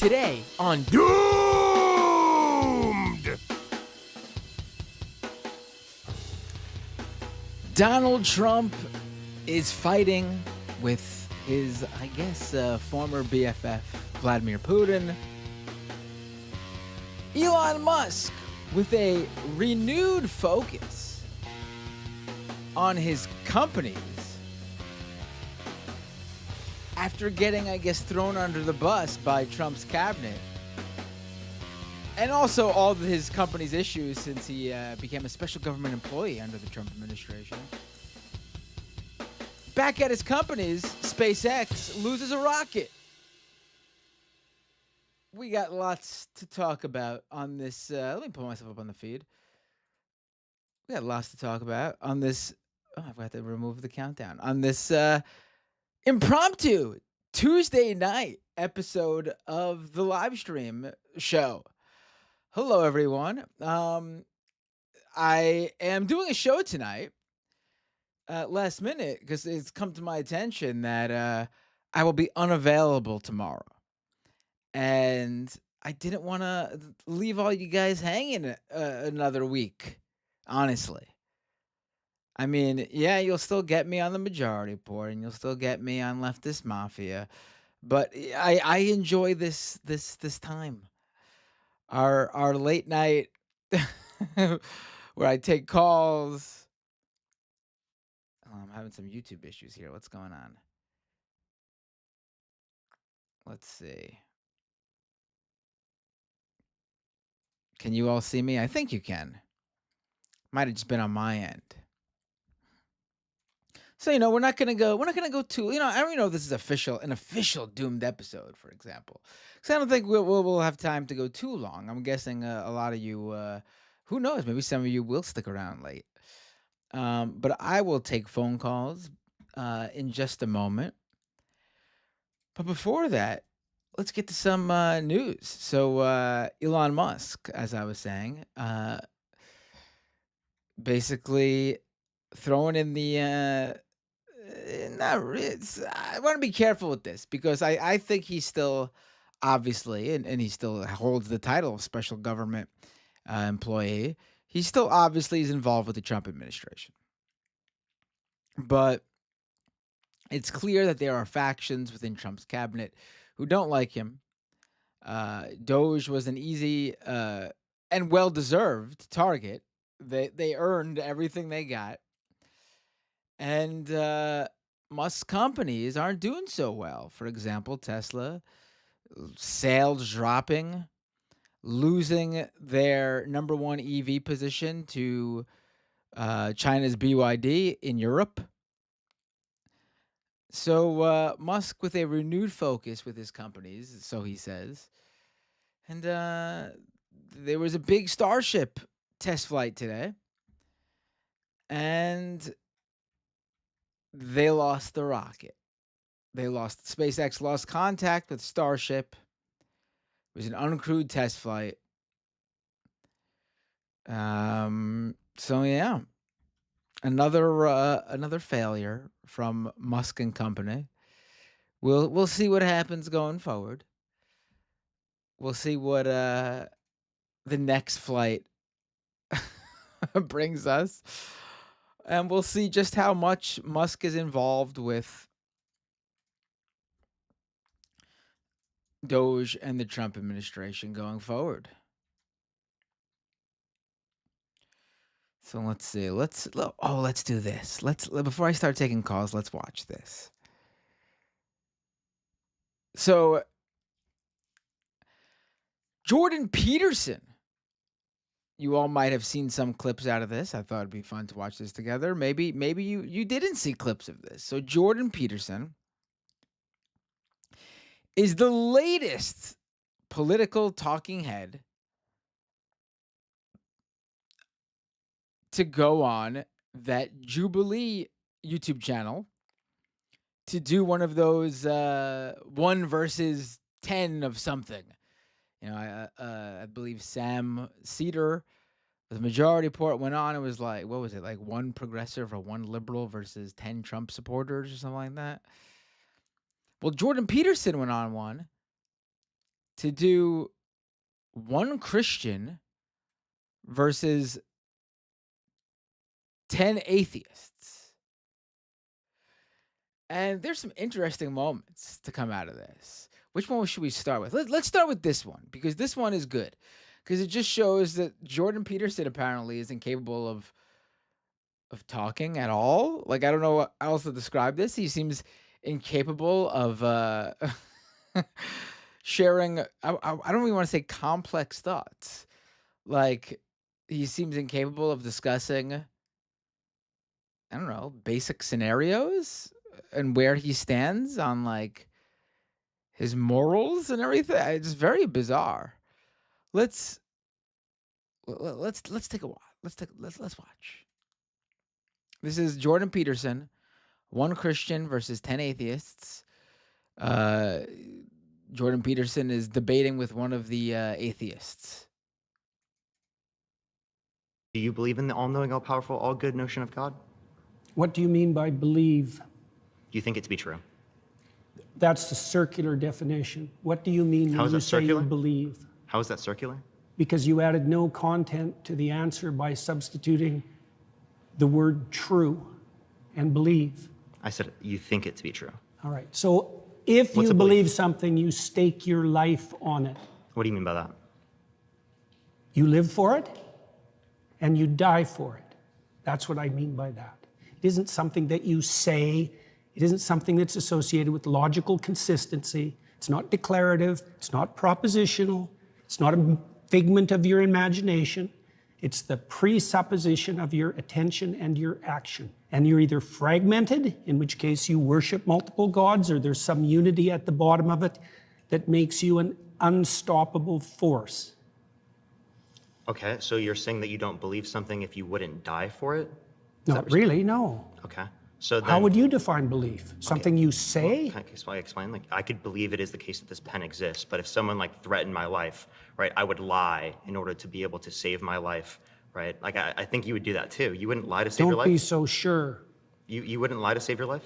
Today on Doomed! Donald Trump is fighting with his, former BFF, Vladimir Putin. Elon Musk with a renewed focus on his companies after getting, thrown under the bus by Trump's cabinet. And also all of his company's issues since he became a special government employee under the Trump administration. Back at his companies, SpaceX loses a rocket. We got lots to talk about on this. Let me pull myself up on the feed. We got lots to talk about on this. Oh, I've got to remove the countdown. On this impromptu Tuesday night episode of the live stream show. Hello, everyone. I am doing a show tonight, last minute, because it's come to my attention that I will be unavailable tomorrow. And I didn't want to leave all you guys hanging another week, honestly. I mean, yeah, you'll still get me on the Majority Report, and you'll still get me on Leftist Mafia, but I enjoy this time. Our late night where I take calls. Oh, I'm having some YouTube issues here. What's going on? Let's see. Can you all see me? I think you can. Might have just been on my end. So, we're not gonna go too. I don't even know if this is an official doomed episode, for example. Because I don't think we'll have time to go too long. I'm guessing a lot of you, who knows? Maybe some of you will stick around late. But I will take phone calls in just a moment. But before that, let's get to some news. So Elon Musk, as I was saying, basically throwing in the I want to be careful with this because I think he's still obviously and he still holds the title of special government employee. He still obviously is involved with the Trump administration. But it's clear that there are factions within Trump's cabinet who don't like him. Doge was an easy and well-deserved target. They earned everything they got. And Musk companies aren't doing so well. For example, Tesla, sales dropping, losing their number one EV position to China's BYD in Europe. So Musk with a renewed focus with his companies, so he says. And there was a big Starship test flight today. And they lost the rocket. SpaceX lost contact with Starship. It was an uncrewed test flight. So yeah, another failure from Musk and company. We'll see what happens going forward. We'll see what the next flight brings us, and we'll see just how much Musk is involved with Doge and the Trump administration going forward. So let's see. Let's do this. Before I start taking calls, let's watch this. So Jordan Peterson, you all might have seen some clips out of this. I thought it'd be fun to watch this together. Maybe you didn't see clips of this. So Jordan Peterson is the latest political talking head to go on that Jubilee YouTube channel to do one of those 1 versus 10 of something. I believe Sam Cedar, the Majority Report, went on. It was like, what was it, like 1 progressive or 1 liberal versus 10 Trump supporters or something like that. Well, Jordan Peterson went on one, to do one Christian versus 10 atheists. And there's some interesting moments to come out of this. Which one should we start with? Let's start with this one because this one is good. Because it just shows that Jordan Peterson apparently is incapable of talking at all. Like I don't know how else to describe this. He seems incapable of sharing. I don't even want to say complex thoughts. Like he seems incapable of discussing, I don't know, basic scenarios and where he stands on like his morals and everything. It's very bizarre. Let's let's take a watch. Let's watch. This is Jordan Peterson, one Christian versus 10 atheists. Uh, Jordan Peterson is debating with one of the atheists. Do you believe in the all-knowing, all-powerful, all-good notion of God? What do you mean by believe? Do you think it to be true? That's the circular definition. What do you mean How when is you that say you circular? believe? How is that circular? Because you added no content to the answer by substituting the word true and believe. I said you think it to be true. All right. So if What's you a belief? believe something, you stake your life on it. What do you mean by that? You live for it and you die for it. That's what I mean by that. It isn't something that you say. It isn't something that's associated with logical consistency. It's not declarative. It's not propositional. It's not a figment of your imagination. It's the presupposition of your attention and your action. And you're either fragmented, in which case you worship multiple gods, or there's some unity at the bottom of it that makes you an unstoppable force. Okay, so you're saying that you don't believe something if you wouldn't die for it? Not really, no. Okay. So then, How would you define belief? Something you say? Can I explain? Like, I could believe it is the case that this pen exists, but if someone like threatened my life, right, I would lie in order to be able to save my life, right? Like, I think you would do that too. You wouldn't lie to save your Don't be life? so sure. You wouldn't lie to save your life?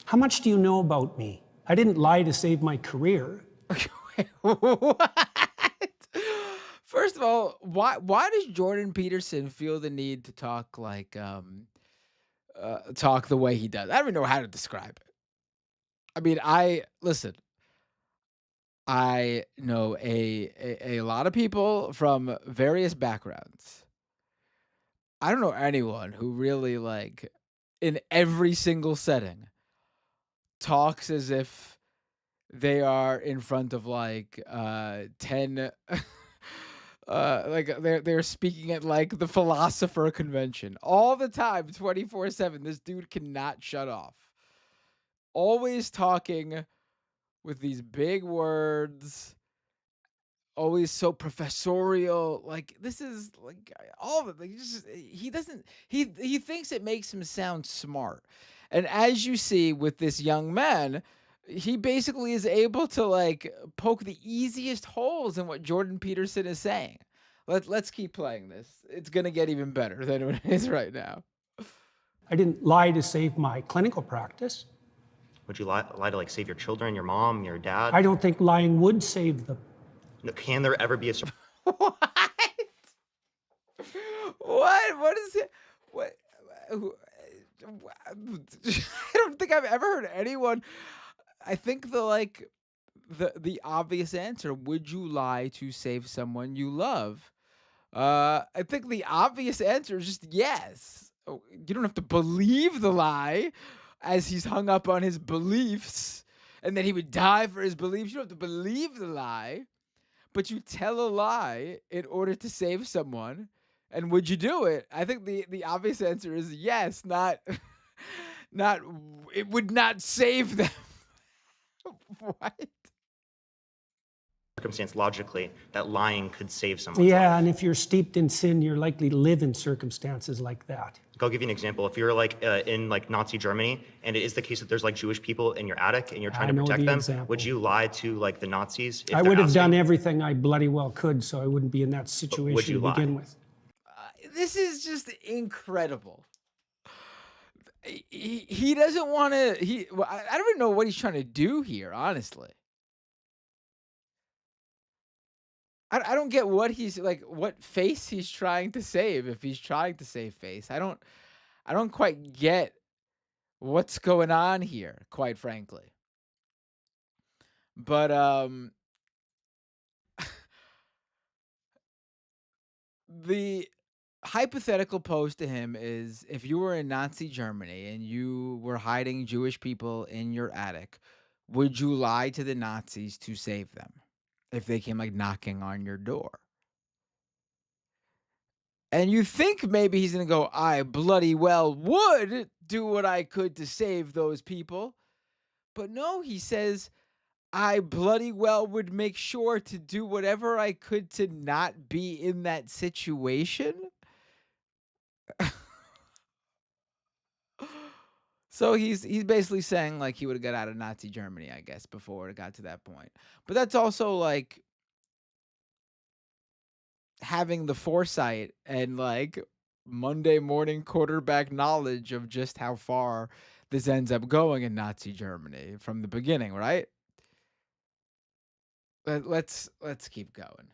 How much do you know about me? I didn't lie to save my career. What? First of all, why does Jordan Peterson feel the need to talk like talk the way he does? I don't even know how to describe it. I mean, listen. I know a lot of people from various backgrounds. I don't know anyone who really like in every single setting talks as if they are in front of like 10 like they're speaking at like the philosopher convention all the time 24/7. This dude cannot shut off. Always talking with these big words, always so professorial. Like this is like all of it. Like he doesn't he thinks it makes him sound smart. And as you see with this young man, he basically is able to like poke the easiest holes in what Jordan Peterson is saying. Let's keep playing this. It's gonna get even better than it is right now. I didn't lie to save my clinical practice. Would you lie to like save your children, your mom, your dad? I don't think lying would save them. No, can there ever be a What? What is it? What? I don't think I've ever heard anyone. I think the obvious answer, would you lie to save someone you love? I think the obvious answer is just yes. Oh, you don't have to believe the lie as he's hung up on his beliefs and that he would die for his beliefs. You don't have to believe the lie, but you tell a lie in order to save someone. And would you do it? I think the obvious answer is yes, not not it would not save them. What? circumstance logically that lying could save someone's Yeah, life? and if you're steeped in sin, you're likely to live in circumstances like that. I'll give you an example. If you're like in like Nazi Germany, and it is the case that there's like Jewish people in your attic and you're trying I to know protect the them, example. would you lie to like the Nazis? If I they're would have done asking? everything I bloody well could, so I wouldn't be in that situation you to lie? begin with. This is just incredible. He doesn't want to. I don't even know what he's trying to do here, honestly. I don't get what he's like, what face he's trying to save if he's trying to save face. I don't quite get what's going on here, quite frankly. But the hypothetical pose to him is if you were in Nazi Germany and you were hiding Jewish people in your attic, would you lie to the Nazis to save them if they came like knocking on your door? And you think maybe he's going to go, I bloody well would do what I could to save those people. But no, he says, I bloody well would make sure to do whatever I could to not be in that situation. So he's basically saying like he would have got out of Nazi Germany, I guess, before it got to that point. But that's also like having the foresight and like Monday morning quarterback knowledge of just how far this ends up going in Nazi Germany from the beginning, right? Let's keep going.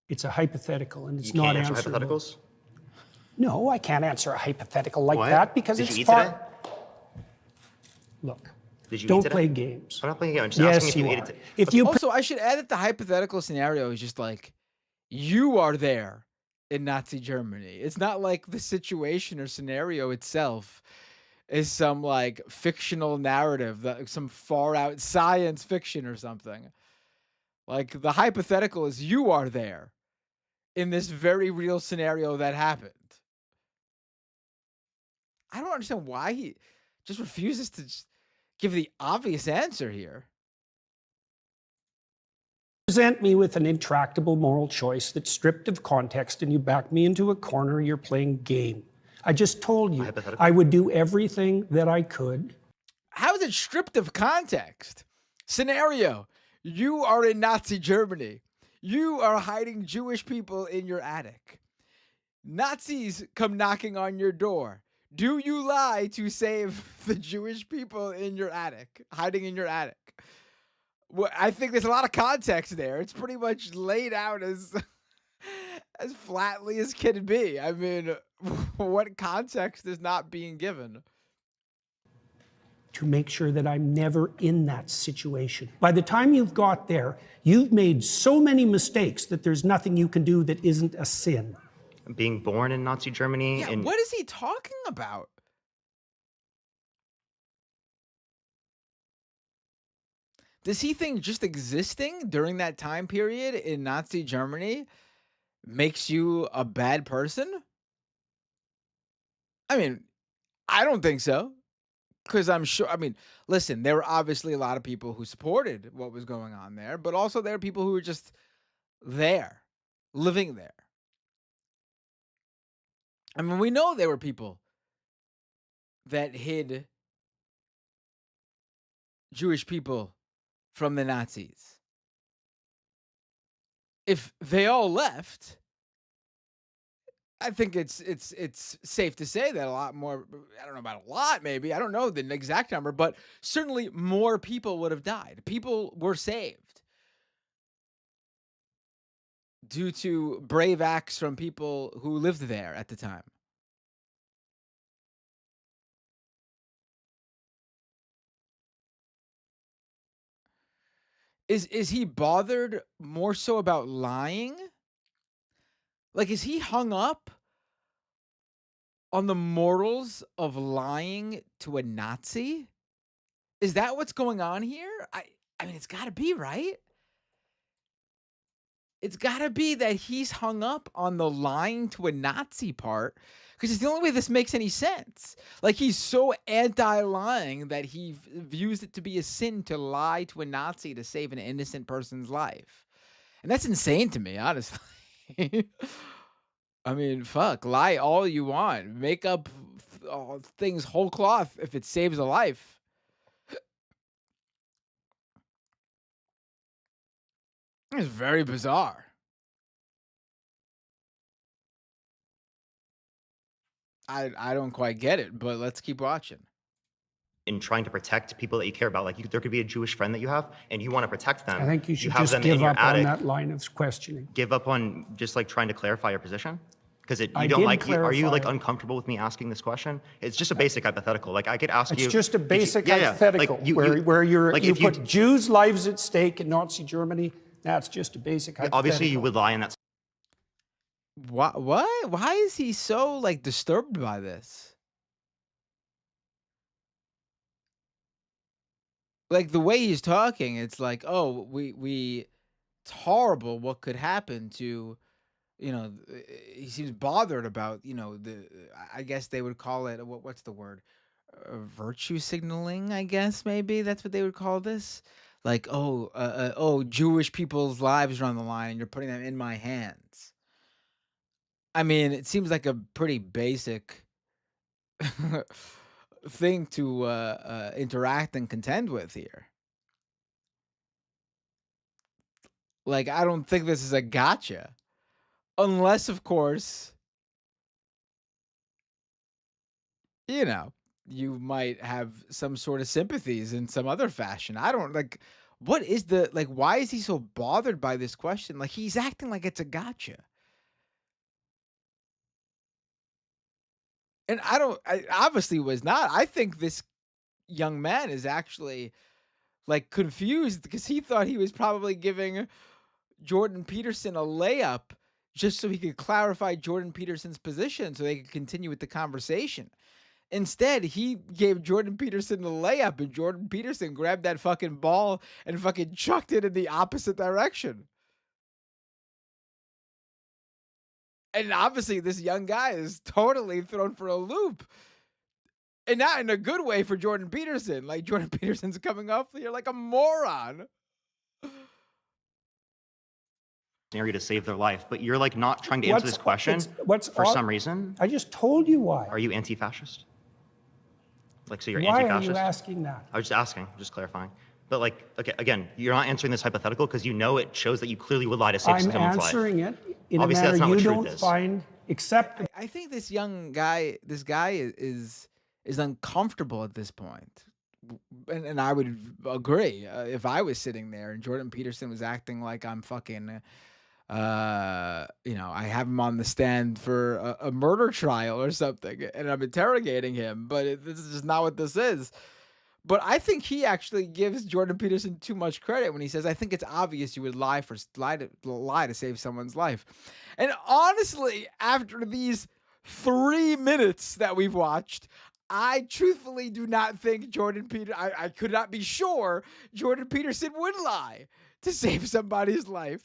It's a hypothetical and You it's can't not answer answerable. hypotheticals? No, I can't answer a hypothetical like What? that because Did it's you eat far. today? Look, Did you eat don't today? play games. I'm not playing a game. I'm just Yes, asking if you you ate are. it. If you Also, I should add that the hypothetical scenario is just like you are there in Nazi Germany. It's not like the situation or scenario itself is some like fictional narrative that some far out science fiction or something. Like the hypothetical is you are there in this very real scenario that happened. I don't understand why he just refuses to just give the obvious answer here. present me with an intractable moral choice that's stripped of context and you back me into a corner, you're playing game. I just told you Hypothetical? I would do everything that I could. How is it stripped of context? Scenario: you are in Nazi Germany. You are hiding Jewish people in your attic. Nazis come knocking on your door. Do you lie to save the Jewish people in your attic, hiding in your attic? Well, I think there's a lot of context there. It's pretty much laid out as as flatly as can be. I mean, what context is not being given? To make sure that I'm never in that situation. By the time you've got there, you've made so many mistakes that there's nothing you can do that isn't a sin. Being born in Nazi Germany Yeah, and what is he talking about? Does he think just existing during that time period in Nazi Germany makes you a bad person? I mean, I don't think so. Because I'm sure, I mean, listen, there were obviously a lot of people who supported what was going on there, but also there are people who were just there, living there. I mean, we know there were people that hid Jewish people from the Nazis. If they all left, I think it's safe to say that a lot more, I don't know about a lot maybe, I don't know the exact number, but certainly more people would have died. People were saved due to brave acts from people who lived there at the time. Is he bothered more so about lying? Like, is he hung up on the morals of lying to a Nazi? Is that what's going on here? I mean, it's gotta be, right? It's gotta be that he's hung up on the lying to a Nazi part, because it's the only way this makes any sense. Like, he's so anti-lying that he views it to be a sin to lie to a Nazi to save an innocent person's life. And that's insane to me, honestly. I mean, fuck, lie all you want. Make up things whole cloth if it saves a life. It's very bizarre. I don't quite get it, but let's keep watching. in trying to protect people that you care about. Like there could be a Jewish friend that you have, and you want to protect them. I think you should have just them in give your up on attic. that line of questioning. Give up on just like trying to clarify your position? Because you I don't did like, are you like clarify. uncomfortable with me asking this question? It's just a basic hypothetical. Like I could ask It's you. just a basic Like, hypothetical where like you if you put Jews' lives at stake in Nazi Germany. That's just a basic hypothetical. obviously you would lie in that. Why is he so, like, disturbed by this? Like, the way he's talking, it's like, "Oh, we it's horrible what could happen to," he seems bothered about, I guess they would call it, what's the word? Virtue signaling, I guess, maybe that's what they would call this? Like, "Oh, Jewish people's lives are on the line, and you're putting them in my hands." I mean, it seems like a pretty basic thing to interact and contend with here. Like, I don't think this is a gotcha, unless, of course, you know, you might have some sort of sympathies in some other fashion. I don't like. What is the like? Why is he so bothered by this question? Like, he's acting like it's a gotcha, and I don't. I obviously was not. I think this young man is actually like confused because he thought he was probably giving Jordan Peterson a layup just so he could clarify Jordan Peterson's position so they could continue with the conversation. Instead, he gave Jordan Peterson the layup, and Jordan Peterson grabbed that fucking ball and fucking chucked it in the opposite direction. And obviously, this young guy is totally thrown for a loop. And not in a good way for Jordan Peterson. Like, Jordan Peterson's coming off here like a moron. Scenario to save their life, but you're like not trying to answer this question for some reason. I just told you why. Are you anti-fascist? Like, so you're Why anti-fascist? are you asking that? I was just asking, just clarifying. But like, okay, again, you're not answering this hypothetical because you know it shows that you clearly would lie to save I'm someone's life. answering it in Obviously, a that's manner not what you truth don't is. find acceptable. I think this guy is uncomfortable at this point. And I would agree if I was sitting there and Jordan Peterson was acting like I'm fucking I have him on the stand for a murder trial or something, and I'm interrogating him, but this is just not what this is. But I think he actually gives Jordan Peterson too much credit when he says, "I think it's obvious you would lie to save someone's life." And honestly, after these 3 minutes that we've watched, I truthfully do not think I could not be sure Jordan Peterson would lie to save somebody's life.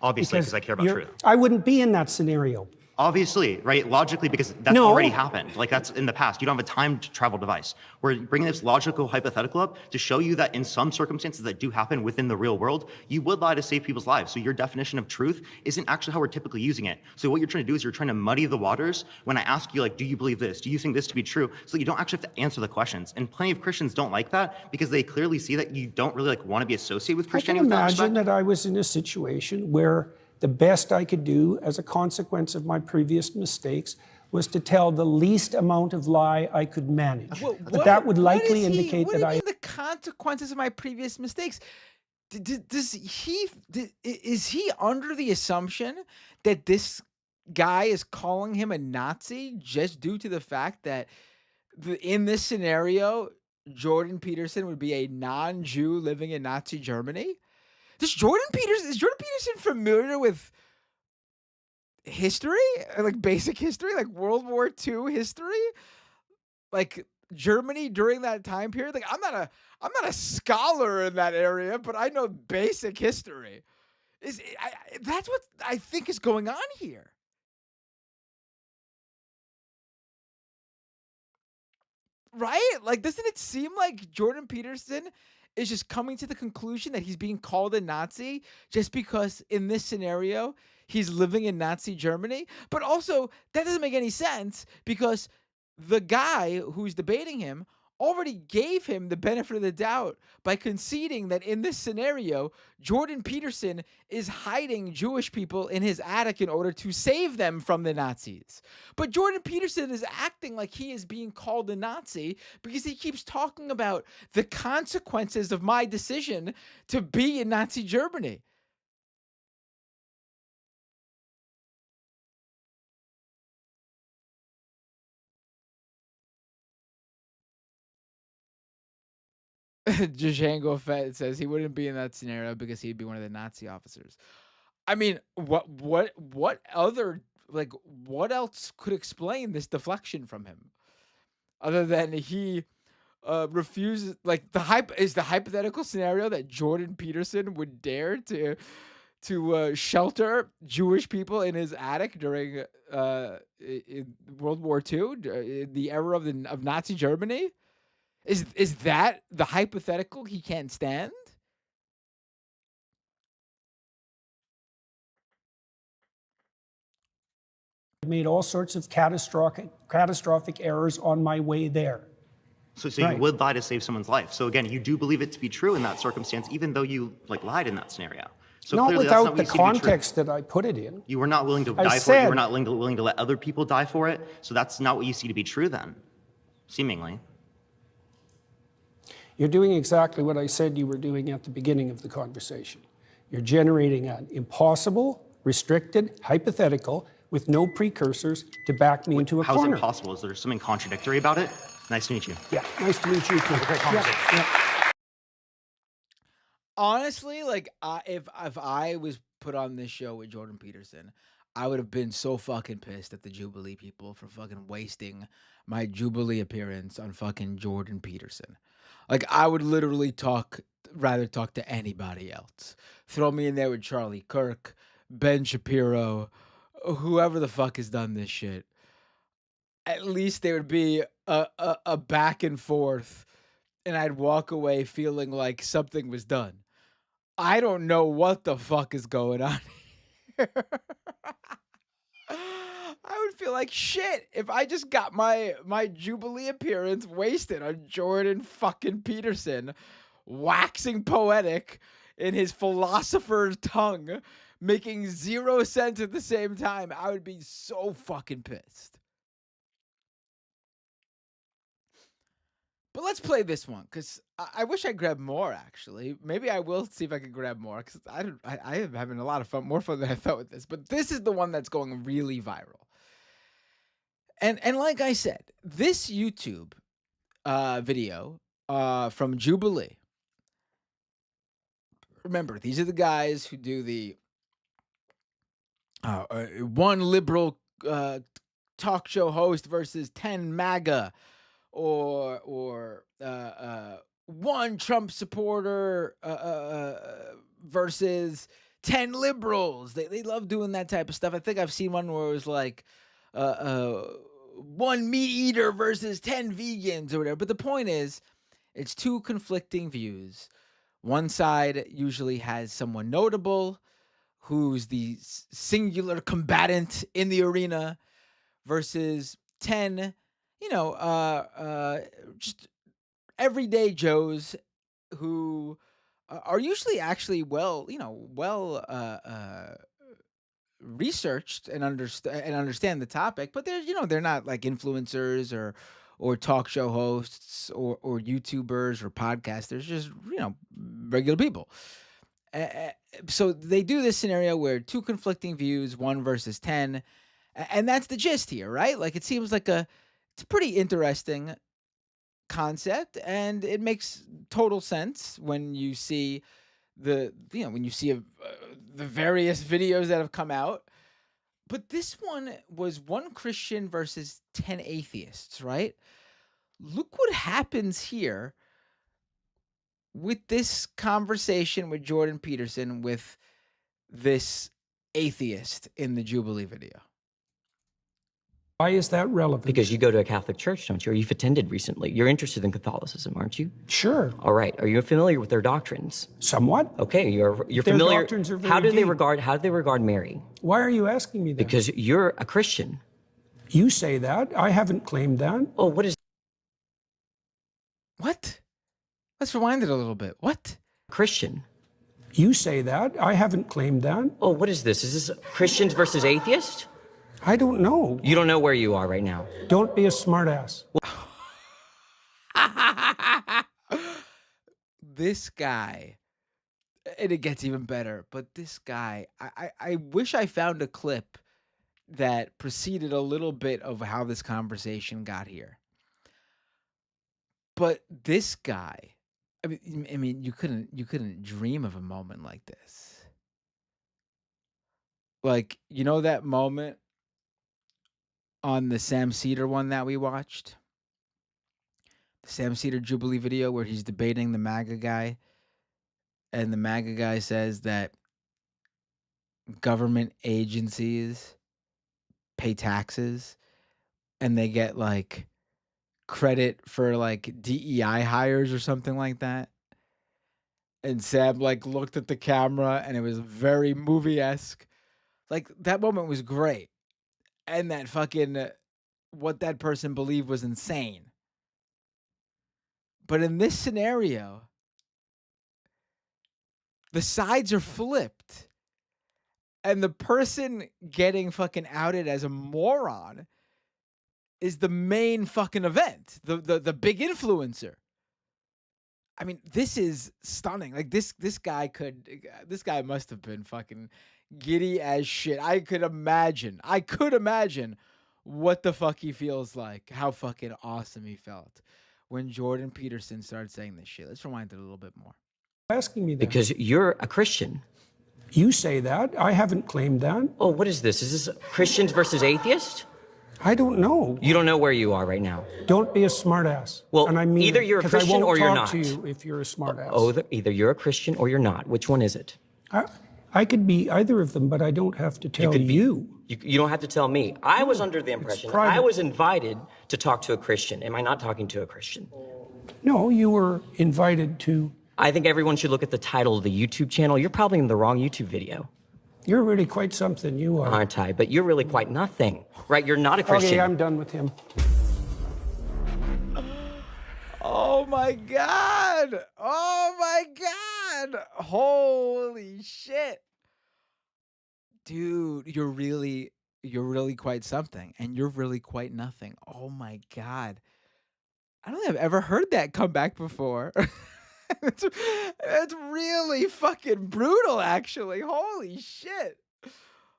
Obviously, because I care about truth. I wouldn't be in that scenario. Obviously, right? Logically, because that's No. already happened. Like that's in the past. You don't have a time travel device. We're bringing this logical hypothetical up to show you that in some circumstances that do happen within the real world, you would lie to save people's lives. So your definition of truth isn't actually how we're typically using it. So what you're trying to do is you're trying to muddy the waters when I ask you, like, do you believe this? Do you think this to be true? So you don't actually have to answer the questions. And plenty of Christians don't like that because they clearly see that you don't really like want to be associated with I can Christianity. imagine that I was in a situation where the best I could do as a consequence of my previous mistakes was to tell the least amount of lie I could manage. But that would likely indicate that I... the consequences of my previous mistakes. Is he under the assumption that this guy is calling him a Nazi just due to the fact that in this scenario, Jordan Peterson would be a non-Jew living in Nazi Germany? Is Jordan Peterson familiar with history? Like basic history? Like World War II history? Like Germany during that time period? Like I'm not a scholar in that area, but I know basic history. That's what I think is going on here. Right? Like, doesn't it seem like Jordan Peterson is just coming to the conclusion that he's being called a Nazi just because in this scenario he's living in Nazi Germany? But also, that doesn't make any sense because the guy who's debating him already gave him the benefit of the doubt by conceding that in this scenario, Jordan Peterson is hiding Jewish people in his attic in order to save them from the Nazis. But Jordan Peterson is acting like he is being called a Nazi because he keeps talking about the consequences of my decision to be in Nazi Germany. Django Fett says he wouldn't be in that scenario because he'd be one of the Nazi officers. I mean, what other, like, what else could explain this deflection from him other than he refuses, like, the hypothetical scenario that Jordan Peterson would dare to shelter Jewish people in his attic during in World War II, in the era of Nazi Germany? Is that the hypothetical he can't stand? I made all sorts of catastrophic errors on my way there. So Right. you would lie to save someone's life. So again, you do believe it to be true in that circumstance, even though you lied in that scenario. So Not clearly that's not without what the you see to be true. context that I put it in. You were not willing to I die for it. said- You were not willing to let other people die for it. So that's not what you see to be true then, seemingly. You're doing exactly what I said you were doing at the beginning of the conversation. You're generating an impossible, restricted, hypothetical with no precursors to back me into a How is corner. it possible? Is there something contradictory about it? Nice to meet you. Yeah, nice to meet you too. Great conversation. Yeah. Honestly, like, if I was put on this show with Jordan Peterson, I would have been so fucking pissed at the Jubilee people for fucking wasting my Jubilee appearance on fucking Jordan Peterson. Like, I would literally rather talk to anybody else. Throw me in there with Charlie Kirk, Ben Shapiro, whoever the fuck has done this shit. At least there would be a back and forth, and I'd walk away feeling like something was done. I don't know what the fuck is going on here. I would feel like shit if I just got my Jubilee appearance wasted on Jordan fucking Peterson, waxing poetic in his philosopher's tongue, making zero sense at the same time. I would be so fucking pissed. But let's play this one, because I wish I grabbed more, actually. Maybe I will see if I can grab more, because I am having a lot of fun, more fun than I thought with this. But this is the one that's going really viral. And like I said, this YouTube video from Jubilee. Remember, these are the guys who do the one liberal talk show host versus 10 MAGA, or one Trump supporter versus 10 liberals. They love doing that type of stuff. I think I've seen one where it was like one meat eater versus 10 vegans or whatever. But the point is, it's two conflicting views. One side usually has someone notable who's the singular combatant in the arena versus 10, just everyday Joes who are usually actually well researched and understand the topic, but they're not like influencers or talk show hosts or YouTubers or podcasters, just regular people. So they do this scenario where two conflicting views, 1 versus 10, and that's the gist here, right? Like, it seems like it's a pretty interesting concept, and it makes total sense when you see the various videos that have come out. But this one was 1 Christian versus 10 atheists, right? Look what happens here with this conversation with Jordan Peterson with this atheist in the Jubilee video. Why is that relevant? Because you go to a Catholic church, don't you? Or you've attended recently. You're interested in Catholicism, aren't you? Sure, All right. Are you familiar with their doctrines? somewhat. Okay, you're Their familiar. doctrines are very how do they deep. regard Mary? Why are you asking me that? Because you're a Christian. You say that. I haven't claimed that. Oh, what is What? Let's rewind it a little bit. What? Christian. You say that. I haven't claimed that. Oh, what is this? Is this Christians versus atheists? I don't know. You don't know where you are right now. Don't be a smartass. This guy, and it gets even better, but this guy, I wish I found a clip that preceded a little bit of how this conversation got here. But this guy, I mean, you couldn't dream of a moment like this. Like, you know that moment on the Sam Cedar one that we watched? The Sam Cedar Jubilee video where he's debating the MAGA guy, and the MAGA guy says that government agencies pay taxes and they get like credit for like DEI hires or something like that. And Sam like looked at the camera and it was very movie-esque. Like that moment was great. And that fucking what that person believed was insane. But in this scenario, the sides are flipped. And the person getting fucking outed as a moron is the main fucking event, the big influencer. I mean, this is stunning. Like this guy must have been fucking giddy as shit. I could imagine what the fuck he feels like, how fucking awesome he felt when Jordan Peterson started saying this shit. Let's rewind it a little bit more. Asking me that. Because you're a Christian. You say that. I haven't claimed that. Oh, what is this? Is this Christians versus atheists? I don't know. You don't know where you are right now. Don't be a smartass. Well, and I mean either you're a 'cause I Christian won't or you're talk not. to you if you're a smartass. Oh, either you're a Christian or you're not. Which one is it? I could be either of them, but I don't have to tell could be. you. You don't have to tell me. I was under the impression private. I was invited to talk to a Christian. Am I not talking to a Christian? No, you were invited to. I think everyone should look at the title of the YouTube channel. You're probably in the wrong YouTube video. You're really quite something, you are. Aren't I? But you're really quite nothing, right? You're not a Christian. Okay, I'm done with him. Oh my God. Oh my God. Holy shit. Dude, you're really quite something, and you're really quite nothing. Oh my God. I don't think I've ever heard that come back before. That's really fucking brutal, actually. Holy shit.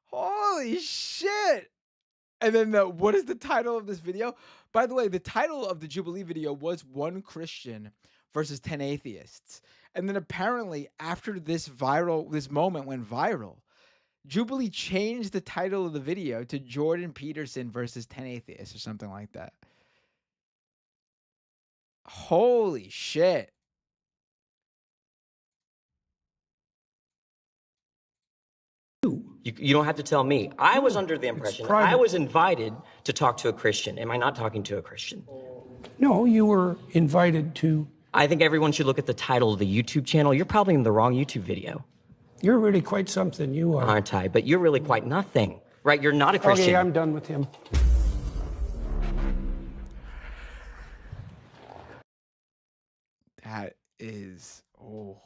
Holy shit. And then what is the title of this video? By the way, the title of the Jubilee video was One Christian versus 10 Atheists. And then apparently after this moment went viral, Jubilee changed the title of the video to Jordan Peterson versus 10 Atheists or something like that. Holy shit. You don't have to tell me. I was under the impression private. I was invited to talk to a Christian. Am I not talking to a Christian? No, you were invited to. I think everyone should look at the title of the YouTube channel. You're probably in the wrong YouTube video. You're really quite something, you are. Aren't I? But you're really quite nothing, right? You're not a Christian. Okay, I'm done with him. That is, oh.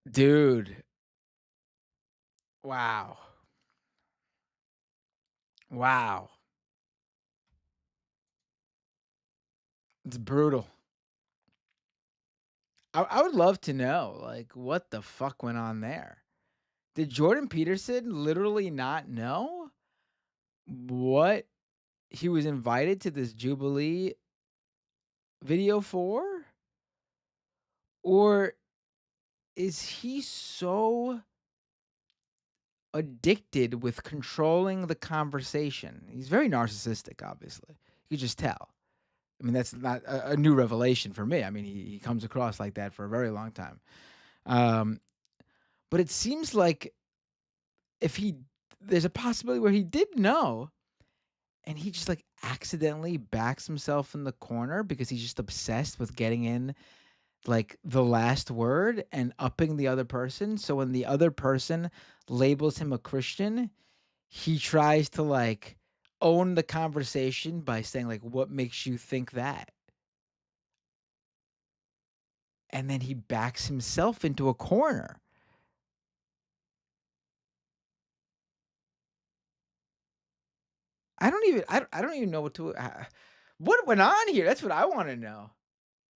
Dude. Wow. Wow. It's brutal. I would love to know, like, what the fuck went on there? Did Jordan Peterson literally not know what he was invited to this Jubilee video for? Or is he so addicted with controlling the conversation? He's very narcissistic, obviously. You could just tell. I mean, that's not a new revelation for me. I mean, he comes across like that for a very long time. But it seems like there's a possibility where he did know and he just like accidentally backs himself in the corner because he's just obsessed with getting in like the last word and upping the other person. So when the other person labels him a Christian, he tries to like own the conversation by saying, like, what makes you think that? And then he backs himself into a corner. I don't even know what went on here. That's what I want to know.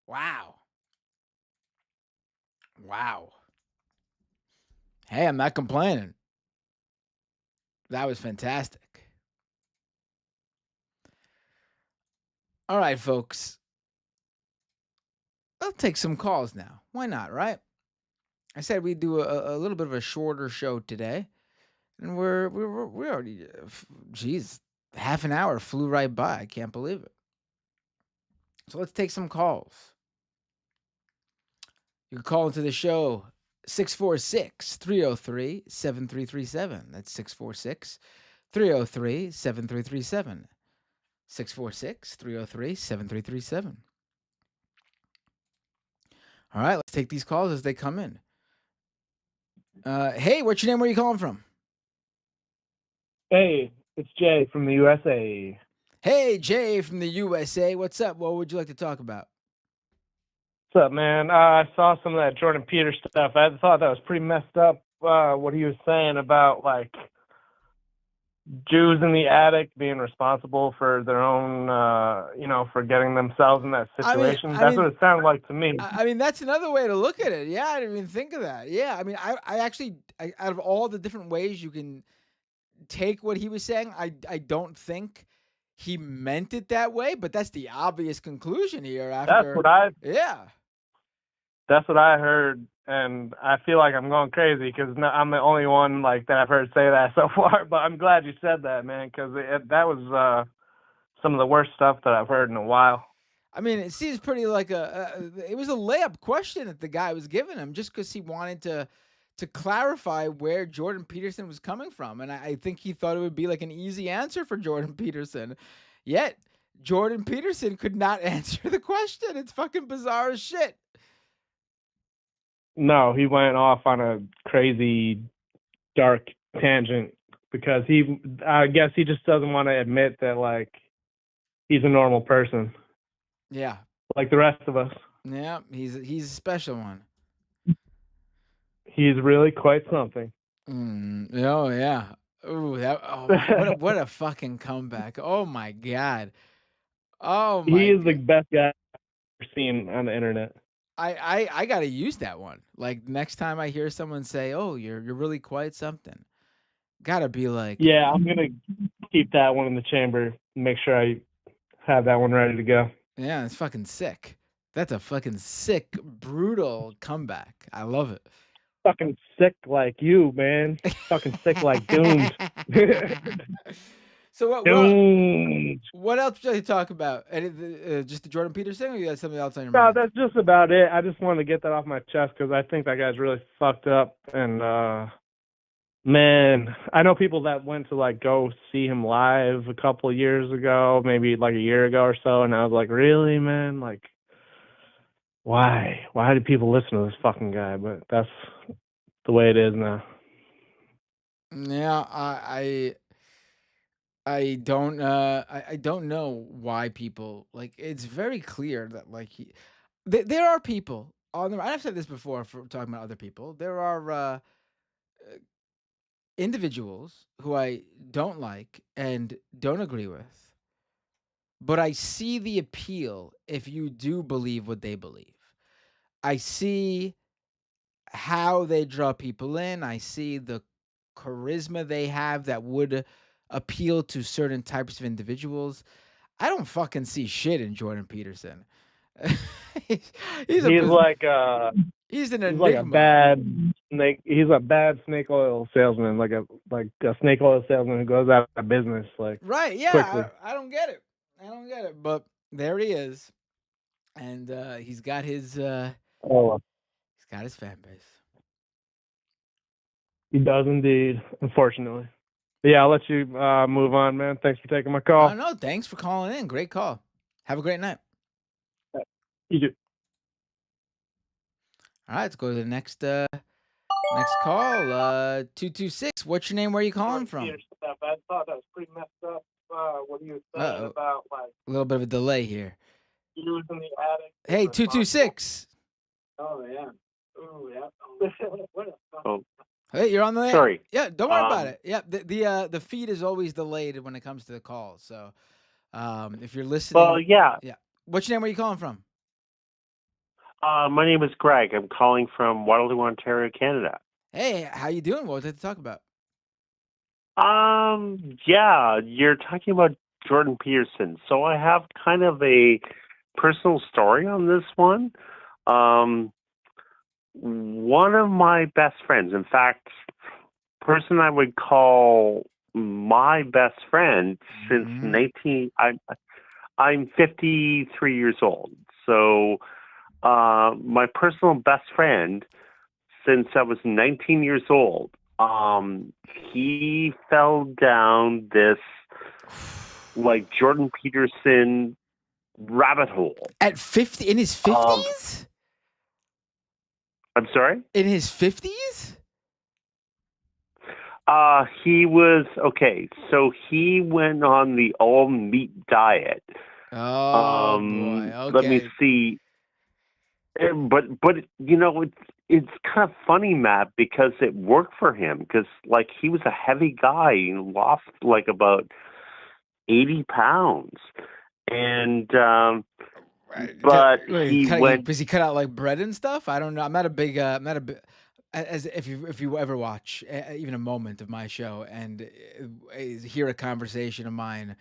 Wow. Wow. Hey, I'm not complaining. That was fantastic. All right, folks. I'll take some calls now. Why not, right? I said we'd do a little bit of a shorter show today, and we're already, geez, half an hour flew right by. I can't believe it. So let's take some calls. You can call into the show 646-303-7337. That's 646-303-7337. 646-303-7337. All right, let's take these calls as they come in. Hey, what's your name? Where are you calling from? Hey, it's Jay from the USA. Hey, Jay from the USA. What's up? What would you like to talk about? What's up, man? I saw some of that Jordan Peterson stuff. I thought that was pretty messed up, what he was saying about, like, Jews in the attic being responsible for their own, for getting themselves in that situation. That's what it sounded like to me. I mean, that's another way to look at it. Yeah, I didn't even think of that. Yeah, I mean, I actually, out of all the different ways you can take what he was saying, I don't think he meant it that way, but that's the obvious conclusion here after. That's what I heard, and I feel like I'm going crazy because I'm the only one like that I've heard say that so far. But I'm glad you said that, man, because that was some of the worst stuff that I've heard in a while. I mean, it seems pretty like it was a layup question that the guy was giving him just because he wanted to clarify where Jordan Peterson was coming from. And I think he thought it would be like an easy answer for Jordan Peterson. Yet, Jordan Peterson could not answer the question. It's fucking bizarre as shit. No, he went off on a crazy, dark tangent because I guess he just doesn't want to admit that, like, he's a normal person. Yeah. Like the rest of us. Yeah, he's a special one. He's really quite something. Oh yeah. Ooh, what a fucking comeback. Oh my god. Oh my. He is the best guy I've ever seen on the internet. I gotta use that one. Like next time I hear someone say, "Oh, you're really quite something," gotta be like, yeah, I'm gonna keep that one in the chamber. Make sure I have that one ready to go. Yeah, it's fucking sick. That's a fucking sick, brutal comeback. I love it. Fucking sick like you, man. Fucking sick like doomed. So what else would you talk about? Just the Jordan Peterson, or you got something else on your mind? No, that's just about it. I just wanted to get that off my chest because I think that guy's really fucked up. And man, I know people that went to like go see him live a couple of years ago, maybe like a year ago or so, and I was like, really, man? Like, why? Why do people listen to this fucking guy? But that's the way it is now. Yeah, I don't I don't know why people like. It's very clear that like there are people on the. I've said this before for talking about other people. There are individuals who I don't like and don't agree with, but I see the appeal if you do believe what they believe. I see how they draw people in. I see the charisma they have that would appeal to certain types of individuals. I don't fucking see shit in Jordan Peterson. he's He's an enigma. Like a bad snake. He's a bad snake oil salesman, like a snake oil salesman who goes out of business right. Yeah, quickly. I don't get it. But there he is, and he's got his fan base. He does indeed, unfortunately. But yeah, I'll let you move on, man. Thanks for taking my call. No, thanks for calling in. Great call. Have a great night. You too. All right, let's go to the next call. 226. What's your name? Where are you calling from? I thought that was pretty messed up. what he was saying Uh-oh. about like A little bit of a delay here. Jews in the attic being Hey, responsible. 226. Oh yeah. Oh yeah. Oh, Hey, you're on the air. sorry. Yeah, don't worry about it. Yeah, the feed is always delayed when it comes to the calls. So, if you're Well, listening, yeah. yeah. What's your name? Where are you calling from? My name is Greg. I'm calling from Waterloo, Ontario, Canada. Hey, how you doing? What would you like to talk about? Yeah, you're talking about Jordan Peterson. So I have kind of a personal story on this one. One of my best friends, in fact, person I would call my best friend since Mhm. 19 I'm 53 years old. So my personal best friend since I was 19 years old. He fell down this like Jordan Peterson rabbit hole. At 50, in his Um, 50s? I'm sorry. In his 50s? He was okay. So he went on the all meat diet. Oh boy. Let me Okay. see. But you know it's kind of funny, Matt, because it worked for him. Because like he was a heavy guy, he lost like about 80 pounds, and but Wait, he went. does he cut out like bread and stuff? I don't know. I'm not a big. I'm not a big. As if you ever watch even a moment of my show and hear a conversation of mine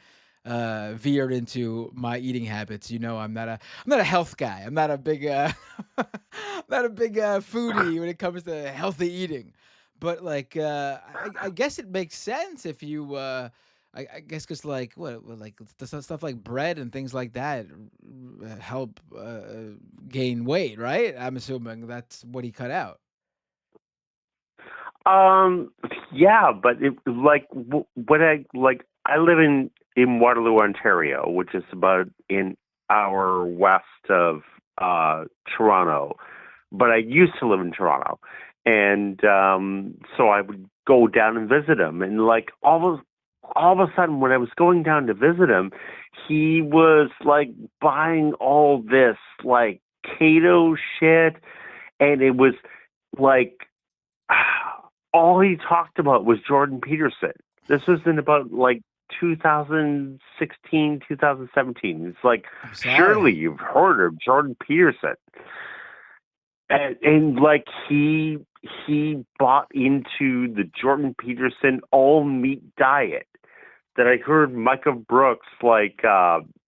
veered into my eating habits, I'm not a health guy. I'm not a big not a big foodie when it comes to healthy eating. But like I guess it makes sense if you I guess because like like stuff like bread and things like that help gain weight, right? I'm assuming that's what he cut out. Um, yeah, but it like what I live in Waterloo, Ontario, which is about an hour west of Toronto. But I used to live in Toronto, and so I would go down and visit him. And like all of a sudden, when I was going down to visit him, he was like buying all this like keto shit, and it was like all he talked about was Jordan Peterson. This was in about like 2016, 2017. It's like, I'm surely sorry. you've heard of Jordan Peterson. And like he bought into the Jordan Peterson all meat diet that I heard Micah Brooks like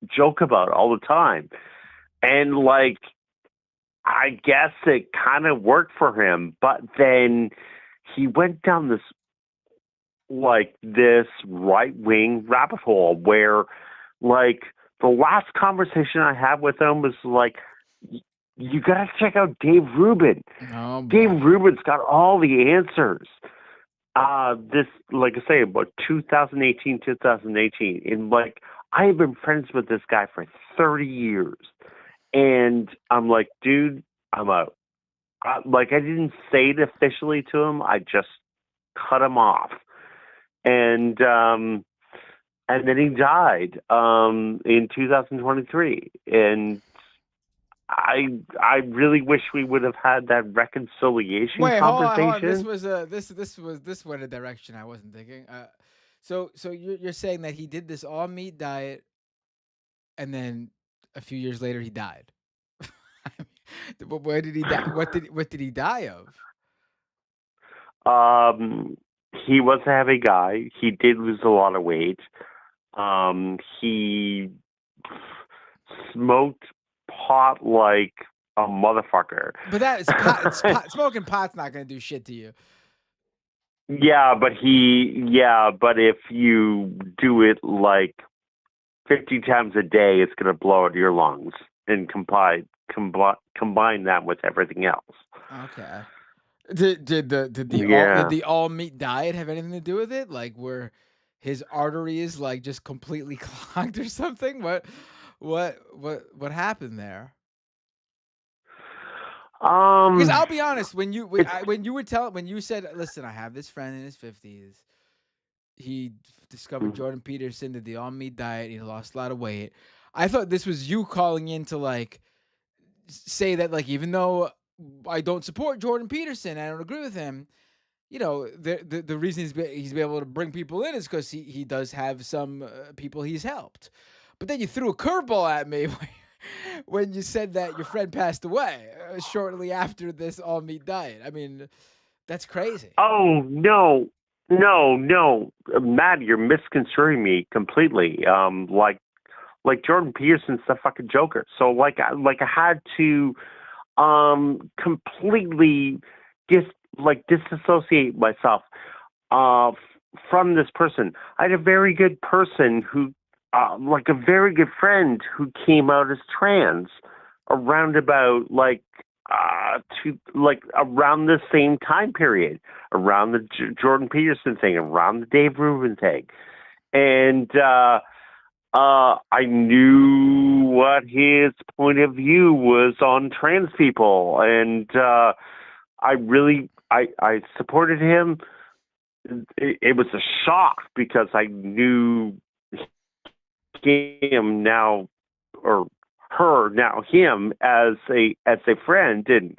joke about all the time. And like I guess it kind of worked for him, but then he went down this right wing rabbit hole where like the last conversation I had with him was like, you gotta check out Dave Rubin. Oh Dave boy. Rubin's got all the answers. This, like I say, about 2018, 2018. And like, I have been friends with this guy for 30 years. And I'm like, dude, I'm out. Like, I didn't say it officially to him. I just cut him off. And then he died in 2023. And I really wish we would have had that reconciliation Wait, hold on. This conversation. was this went a direction I wasn't thinking. So you're saying that he did this all meat diet, and then a few years later he died. I mean, where did he die? What did he die of? He was a heavy guy. He did lose a lot of weight. He smoked pot like a motherfucker. But that is pot. It's pot. Smoking pot's not gonna do shit to you. But if you do it like 50 times a day, it's going to blow out your lungs and combine that with everything else. Okay. Did Yeah. the all meat diet have anything to do with it? Like were his arteries like just completely clogged or something? What happened there? Because Um, I'll be honest, when you it's when you were telling when you said, "Listen, I have this friend in his 50s. he discovered Mhm. Jordan Peterson, did the all meat diet. He lost a lot of weight. I thought this was you calling in to like say that like even though I don't support Jordan Peterson, I don't agree with him. The reason he's been able to bring people in is because he does have some people he's helped. But then you threw a curveball at me when you said that your friend passed away shortly after this all meat diet. I mean, that's crazy. Oh no, no, no, Matt, you're misconstruing me completely. Like Jordan Peterson's the fucking Joker. So I had to completely disassociate myself uh from this person. I had a very good person who like a very good friend who came out as trans around about to like around the same time period, around the Jordan Peterson thing, around the Dave Rubin thing. And I knew what his point of view was on trans people, and I supported him. It was a shock because I knew him now, or her now, him as a friend, and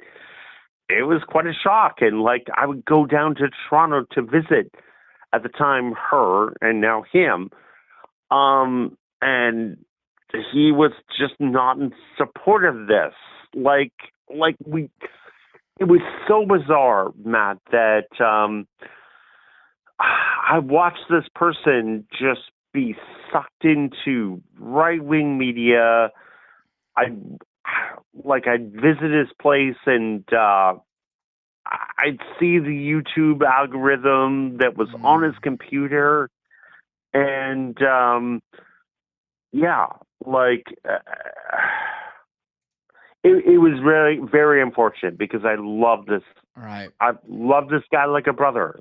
it was quite a shock. And like I would go down to Toronto to visit at the time her and now him. And he was just not in support of this. Like we, it was so bizarre, Matt, that I watched this person just be sucked into right wing media. I'd visit his place and I'd see the YouTube algorithm that was on his Mm. computer, and yeah, like it was very very unfortunate because Right. I love this guy like a brother,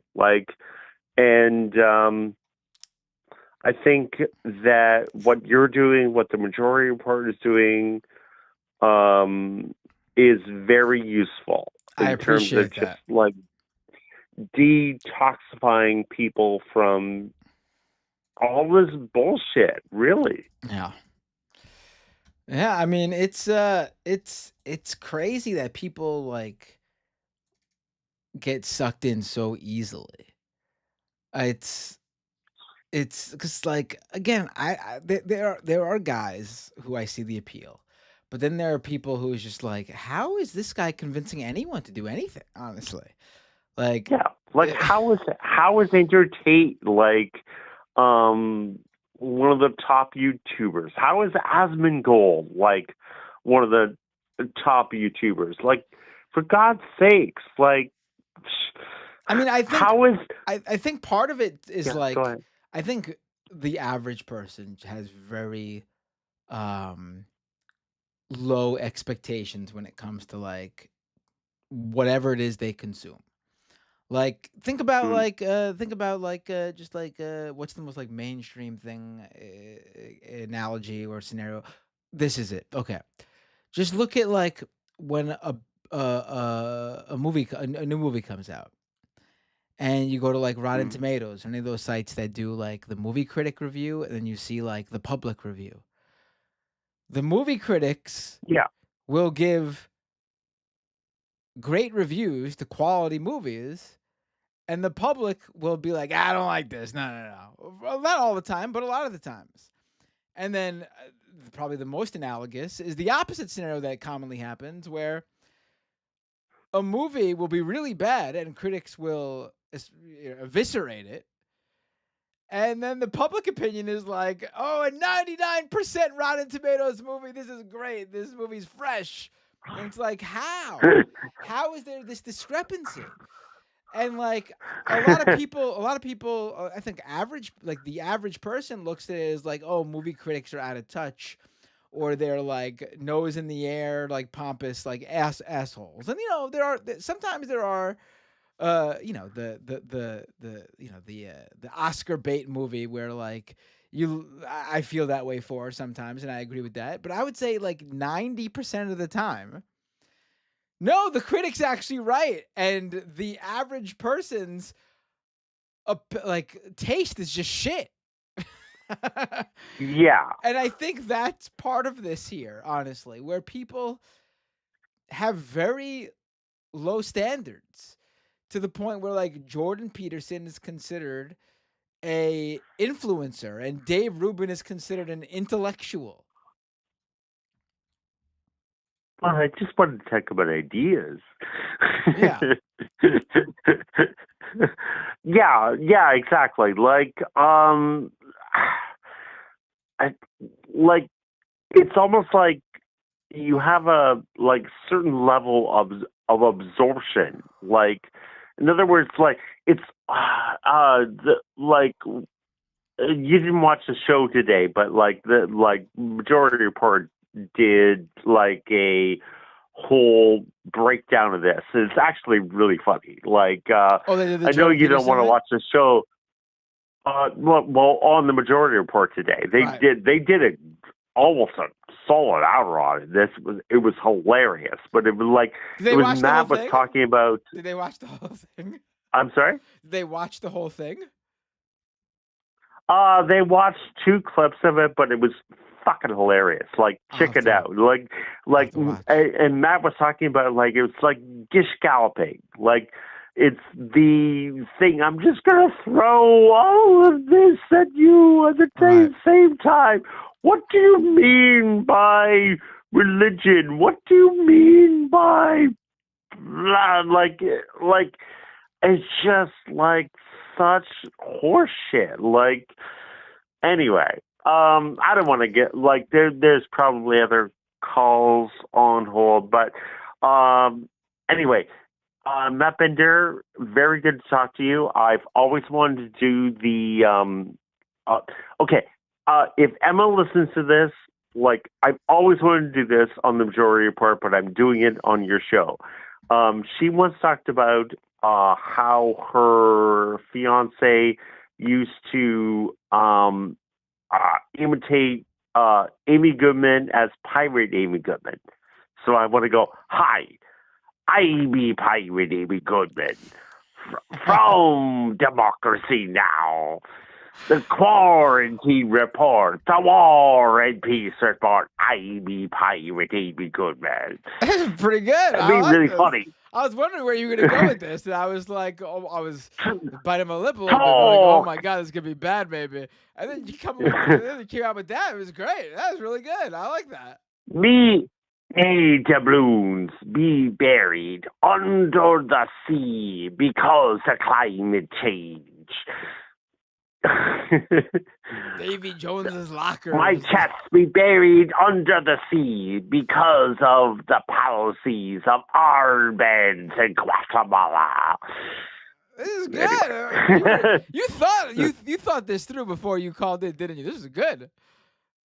and I think that what you're doing, what the majority report is doing, is very useful I in terms of appreciate just that. like detoxifying people from all this bullshit, really. Yeah. Yeah, I mean, it's crazy that people like get sucked in so easily. It's it's because like again, there are guys who I see the appeal, but then there are people who is just like, how is this guy convincing anyone to do anything? Honestly, like, Yeah, like eh, how is Andrew Tate um one of the top YouTubers? How is Asmongold like one of the top YouTubers? Like, for God's sakes, like I mean, how is I think part of it is yeah, go like ahead. I think the average person has very um low expectations when it comes to like whatever it is they consume. Like Mm, think about like just like what's the most like mainstream thing analogy or scenario. This is it. Okay. Just look at like when a movie a new movie comes out and you go to like Rotten mm, Tomatoes, any of those sites that do like the movie critic review, and then you see like the public review. The movie critics yeah. will give great reviews to quality movies, and the public will be like, I don't like this. No, no, no. Well, not all the time, but a lot of the times. And then probably the most analogous is the opposite scenario that commonly happens where a movie will be really bad and critics will eviscerate it. And then the public opinion is like, oh, a 99% Rotten Tomatoes movie. This is great. This movie's fresh. And it's like, how? How is there this discrepancy? And like a lot of people, I think like the average person looks at it as like, oh, movie critics are out of touch, or they're like nose in the air, like pompous, like assholes. And sometimes there are the Oscar bait movie where like I feel that way for sometimes, and I agree with that. But I would say like 90% of the time, no, the critic's actually right, and the average person's like taste is just shit. Yeah. And I think that's part of this here, honestly, where people have very low standards to the point where like Jordan Peterson is considered a influencer and Dave Rubin is considered an intellectual. Well, I just wanted to talk about ideas. Yeah. Yeah, exactly. Like, like it's almost like you have a like certain level of absorption. Like, in other words, like it's like you didn't watch the show today, but like the Majority Report did like a whole breakdown of this. It's actually really funny. Like, Oh, they did the I know Jordan you don't Peterson want to one? watch the show. Well, on the Majority Report today, they Right. did it almost a solid hour on it. It was hilarious, but it was like Did they it was watch the whole Matt was thing? talking about. Did they watch the whole thing? I'm sorry. Did they watch the whole thing? They watched 2 clips of it, but it was fucking hilarious. Like, check it out. And Matt was talking about like it was like gish galloping. Like, it's the thing. I'm just gonna throw all of this at you at the same time. What do you mean by religion? What do you mean by like it's just like such horseshit. Like, anyway, I don't want to get like there's probably other calls on hold, but anyway, Matt Bender, very good to talk to you. I've always wanted to do the okay. If Emma listens to this, like I've always wanted to do this on the Majority Report, but I'm doing it on your show. She once talked about how her fiance used to imitate Amy Goodman as Pirate Amy Goodman. So I want to go, hi, I be Pirate Amy Goodman from Democracy Now! The Quarantine Report, the War and Peace Report. I be Pirate Amy Goodman. That's pretty good. That'd be really funny. I was wondering where you were going to go with this, and I was like, oh, I was biting my lip a little bit, like, oh my god, this is going to be bad, maybe. And then you came out with that. It was great. That was really good. I like that. Me doubloons be buried under the sea because of climate change. Davy Jones's locker. My cats be buried under the sea because of the policies of Arbenz and Guatemala. This is good. Anyway. You thought this through before you called in, didn't you? This is good.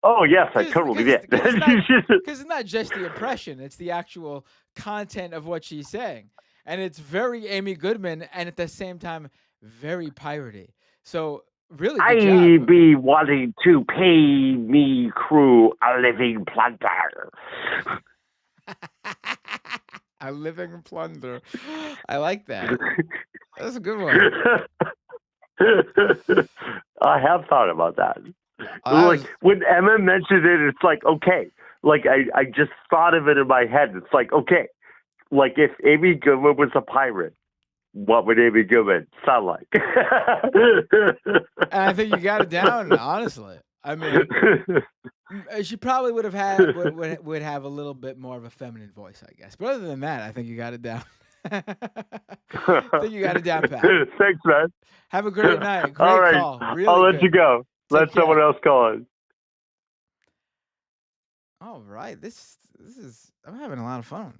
Oh yes, I totally did. Because it's not just the impression; it's the actual content of what she's saying, and it's very Amy Goodman, and at the same time, very piratey. So. Really good I job. be wanting to pay me crew a living plunder. A living plunder. I like that. That's a good one. I have thought about that. Like when Emma mentioned it, it's like, okay. Like I just thought of it in my head. It's like, okay. Like if Amy Goodman was a pirate, what would Amy Goodman sound like? And I think you got it down, honestly. I mean, she probably would have have a little bit more of a feminine voice, I guess. But other than that, I think you got it down. I think you got it down, Pat. Thanks, man. Have a great night. Great All right. call. Really I'll let good. you go. Let someone else call in. All right. This is I'm having a lot of fun.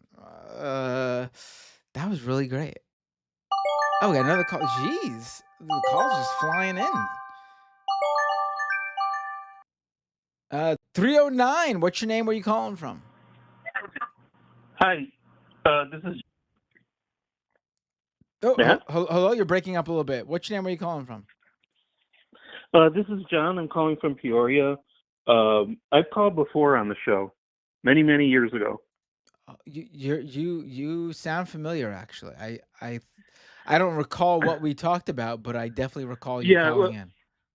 That was really great. Oh, we got another call. Jeez. The call's just flying in. 309. What's your name? Where you calling from? Hi. This is. Oh, hello. You're breaking up a little bit. What's your name? Where you calling from? This is John. I'm calling from Peoria. I've called before on the show, many years ago. You sound familiar. Actually, I don't recall what we talked about, but I definitely recall you Yeah, calling well, in.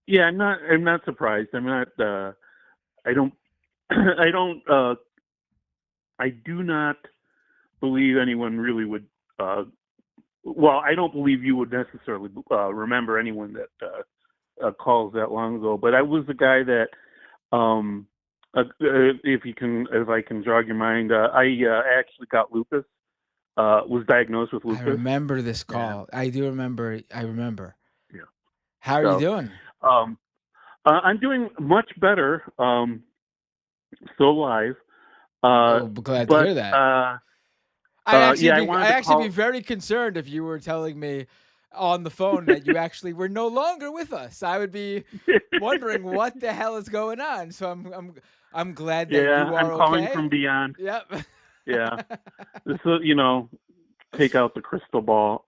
yeah, I'm not surprised. I'm not I don't I don't I do not believe anyone really would well, I don't believe you would necessarily remember anyone that calls that long ago, but I was the guy that if I can jog your mind, I actually got lupus, was diagnosed with I lupus. remember this And call. I do remember. I remember. yeah, How are you so doing? um I'm doing much better, still alive, Oh, glad to but hear that. yeah, I I'd wanted to actually be call. very concerned if you were telling me on the phone that you actually were no longer with us. I would be wondering what the hell is going on. So I'm glad that Yeah, you I'm are calling okay. from beyond. Yep. Yeah, so take out the crystal ball.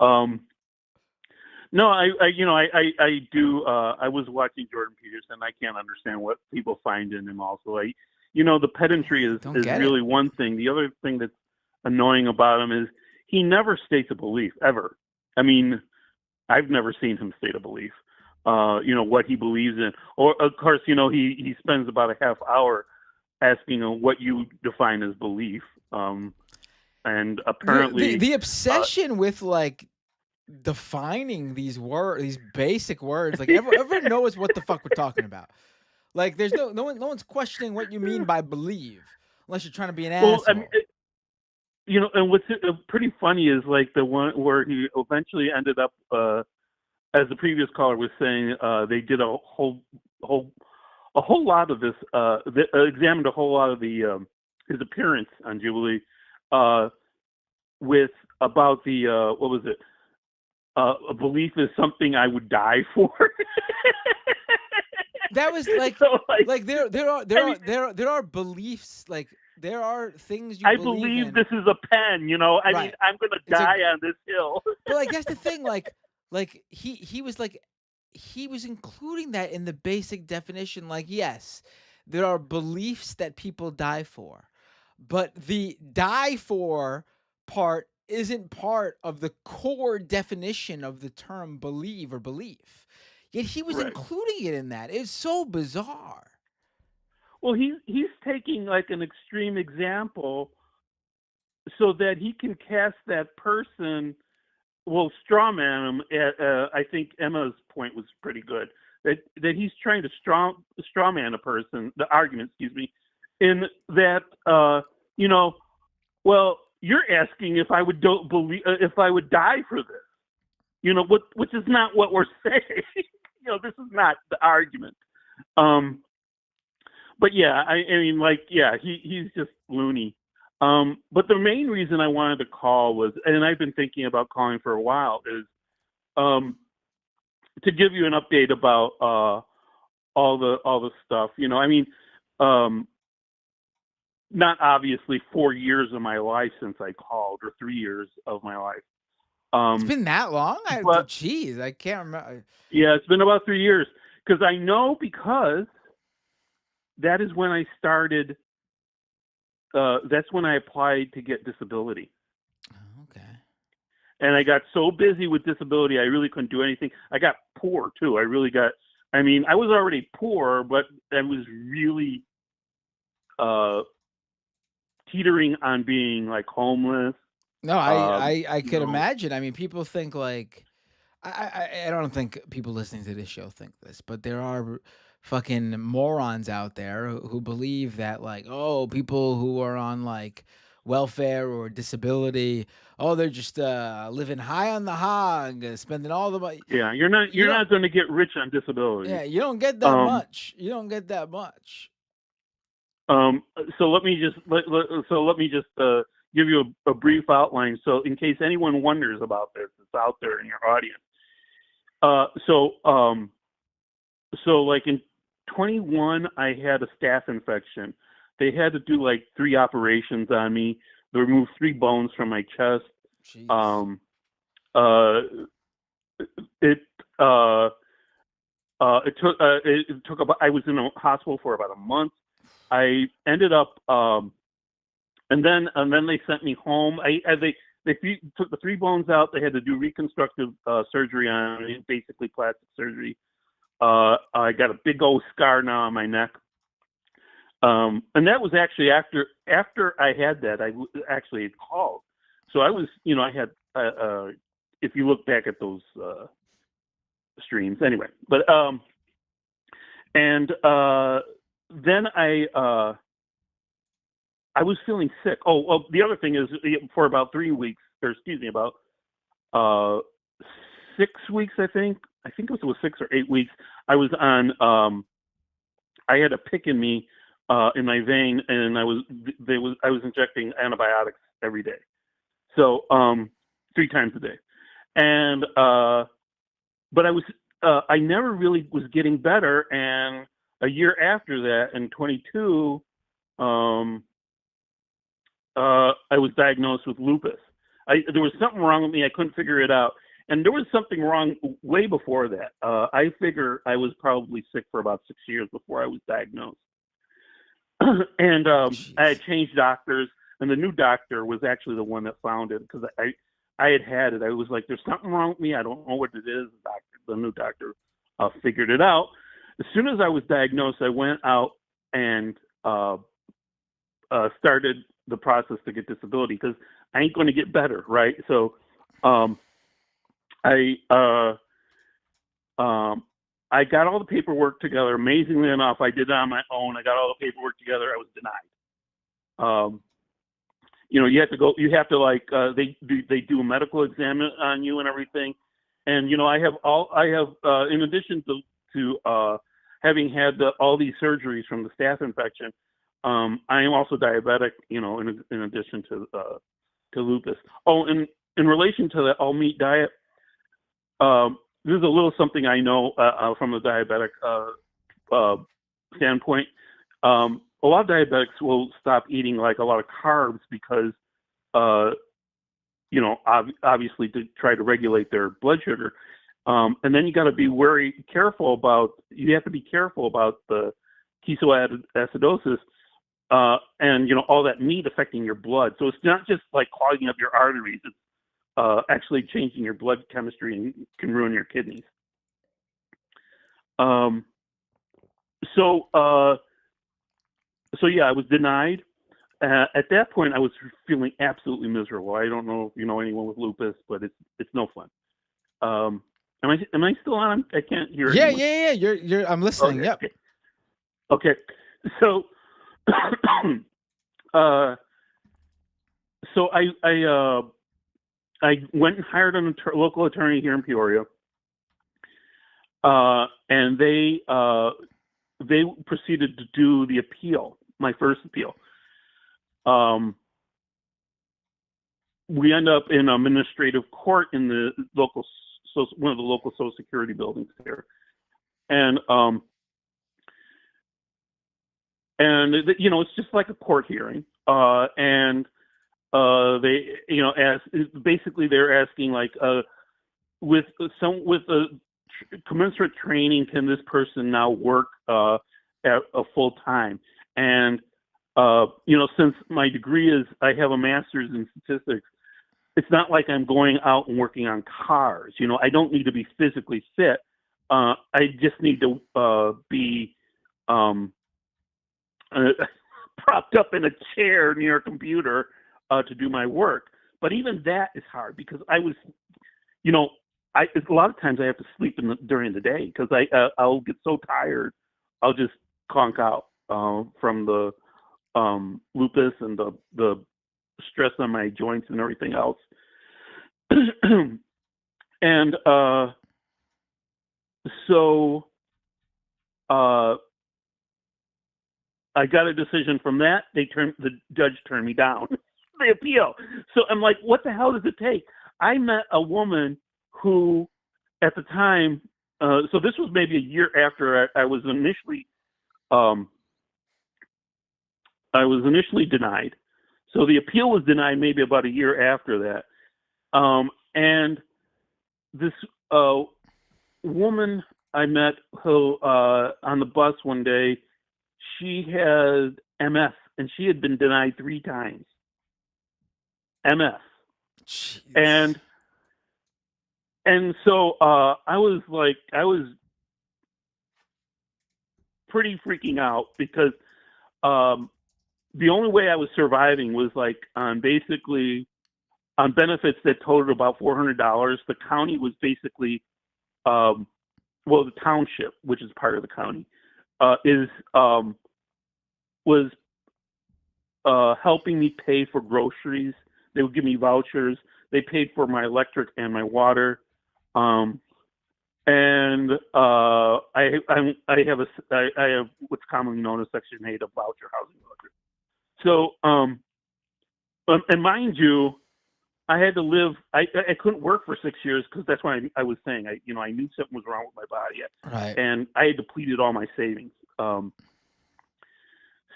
No, I do. I was watching Jordan Peterson. I can't understand what people find in him. Also, the pedantry Don't is get it. really one thing. The other thing that's annoying about him is he never states a belief ever. I mean, I've never seen him state a belief. What he believes in, or of course, he spends about a half hour asking what you define as belief. And The apparently, the uh, obsession with like defining these basic words, like everyone knows what the fuck we're talking about. Like there's no one's questioning what you mean by believe, unless you're trying to be an well, I mean, asshole. and what's pretty funny is like the one where he eventually ended up, as the previous caller was saying, they did whole a whole lot of this, examined a whole lot of the his appearance on Jubilee, uh, with about the what was it? A belief is something I would die for. That was like So like I mean, there are beliefs, like there are things you I believe believe in. this is a pen. I mean, Right. I'm gonna It's a die on this hill. But like that's the thing, like he was like he was including that in the basic definition. Like, yes, there are beliefs that people die for, but the die for part isn't part of the core definition of the term believe or belief. Yet he was Right. including it in that. It's so bizarre. Well, he's taking like an extreme example so that he can cast that person. Well, strawman him. I think Emma's point was pretty good. That he's trying to strawman a person. The argument, excuse me, in that well, you're asking if I would don't believe if I would die for this. Which is not what we're saying. This is not the argument. Um, but yeah, I mean, like, yeah, he's just loony. But the main reason I wanted to call was, and I've been thinking about calling for a while, is um, to give you an update about all the stuff. I mean, um, not obviously 4 years of my life since I called, or 3 years of my life. It's Um, been that long? but Jeez, I can't remember. yeah, it's been about 3 years because I know because that is when I started. That's when I applied to get disability. Oh, okay. And I got so busy with disability, I really couldn't do anything. I got poor too. I mean, I was already poor, but I was really uh, teetering on being like homeless. No, Um, I you could know, imagine. I mean, people think like I don't think people listening to this show think this, but there are fucking morons out there who believe that like, oh, people who are on like welfare or disability, oh, they're just living high on the hog, spending all the money. yeah, you're not You you're don't, not going to get rich on disability. yeah, you don't get that Um, much. You don't get that much. um, so let me just give you a brief outline. So in case anyone wonders about this, it's out there in your audience. Uh, so um, so like in 21, I had a staph infection. They had to do like 3 operations on me. They removed 3 bones from my chest. Jeez. Um, uh, it uh, it took about. I was in a hospital for about a month. I ended up, and then they sent me home. took the 3 bones out. They had to do reconstructive surgery on it, basically plastic surgery. I got a big old scar now on my neck. And that was actually after I had that, I actually had called. So I was, I had, if you look back at those streams anyway, but, and then I was feeling sick. Oh, well, the other thing is for about 3 weeks, about 6 weeks, I think it was 6 or 8 weeks. I was on, I had a pick in me, in my vein, and I was injecting antibiotics every day. So, 3 times a day. And, but I never really was getting better. And a year after that, in 22, I was diagnosed with lupus. There was something wrong with me. I couldn't figure it out. And there was something wrong way before that. I figure I was probably sick for about 6 years before I was diagnosed. And I had changed doctors, and the new doctor was actually the one that found it, because I had it. I was like, there's something wrong with me. I don't know what it is. The new doctor figured it out. As soon as I was diagnosed, I went out and started the process to get disability, because I ain't going to get better, right? So I got all the paperwork together. Amazingly enough, I did it on my own. I got all the paperwork together. I was denied. You have to like, they do a medical exam on you and everything. And, I have, in addition to having had all these surgeries from the staph infection, I am also diabetic, in addition to lupus. Oh, and in relation to the all meat diet, there's a little something I know from a diabetic standpoint. A lot of diabetics will stop eating like a lot of carbs because, obviously to try to regulate their blood sugar. And then you got to be careful about the ketoacidosis and, all that meat affecting your blood. So it's not just like clogging up your arteries. It's actually changing your blood chemistry and can ruin your kidneys. So yeah, I was denied. At that point, I was feeling absolutely miserable. I don't know if you know anyone with lupus, but it's no fun. Am I still on? I can't hear. Yeah, anyone. yeah. You're. I'm listening. Okay. Yep. Okay. So, so I went and hired a local attorney here in Peoria, and they proceeded to do the appeal, my first appeal. We end up in administrative court in the one of the local Social Security buildings here, and it's just like a court hearing, and they, basically they're asking like, with a commensurate training, can this person now work at a full time? And since my degree is, I have a master's in statistics, it's not like I'm going out and working on cars. I don't need to be physically fit. I just need to be propped up in a chair near a computer to do my work. But even that is hard, because I was, a lot of times I have to sleep during the day, because I'll get so tired, I'll just conk out from the lupus and the stress on my joints and everything else. And so I got a decision from that. The judge turned me down. The appeal. So I'm like, what the hell does it take? I met a woman who, at the time, so this was maybe a year after I was initially denied. So the appeal was denied maybe about a year after that. And this woman I met who on the bus one day, she had MS, and she had been denied 3 times. MS. Jeez. And so I was pretty freaking out because the only way I was surviving was like on benefits that totaled about $400. The county was basically, the township, which is part of the county, was helping me pay for groceries. They would give me vouchers. They paid for my electric and my water. And I have what's commonly known as Section 8 of voucher housing voucher. So, and mind you, I had to live. I couldn't work for 6 years because that's why I was saying I knew something was wrong with my body, Right. and I had depleted all my savings.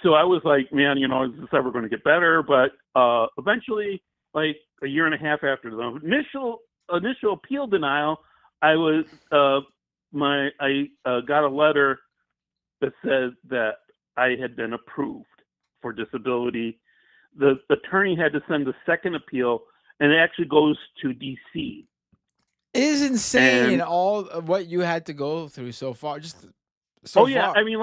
So I was like, man, is this ever going to get better? But eventually, like a year and a half after the initial appeal denial, I got a letter that said that I had been approved for disability. The attorney had to send the second appeal, and it actually goes to D.C. It is insane And all of what you had to go through so far. Just so oh yeah, far. I mean,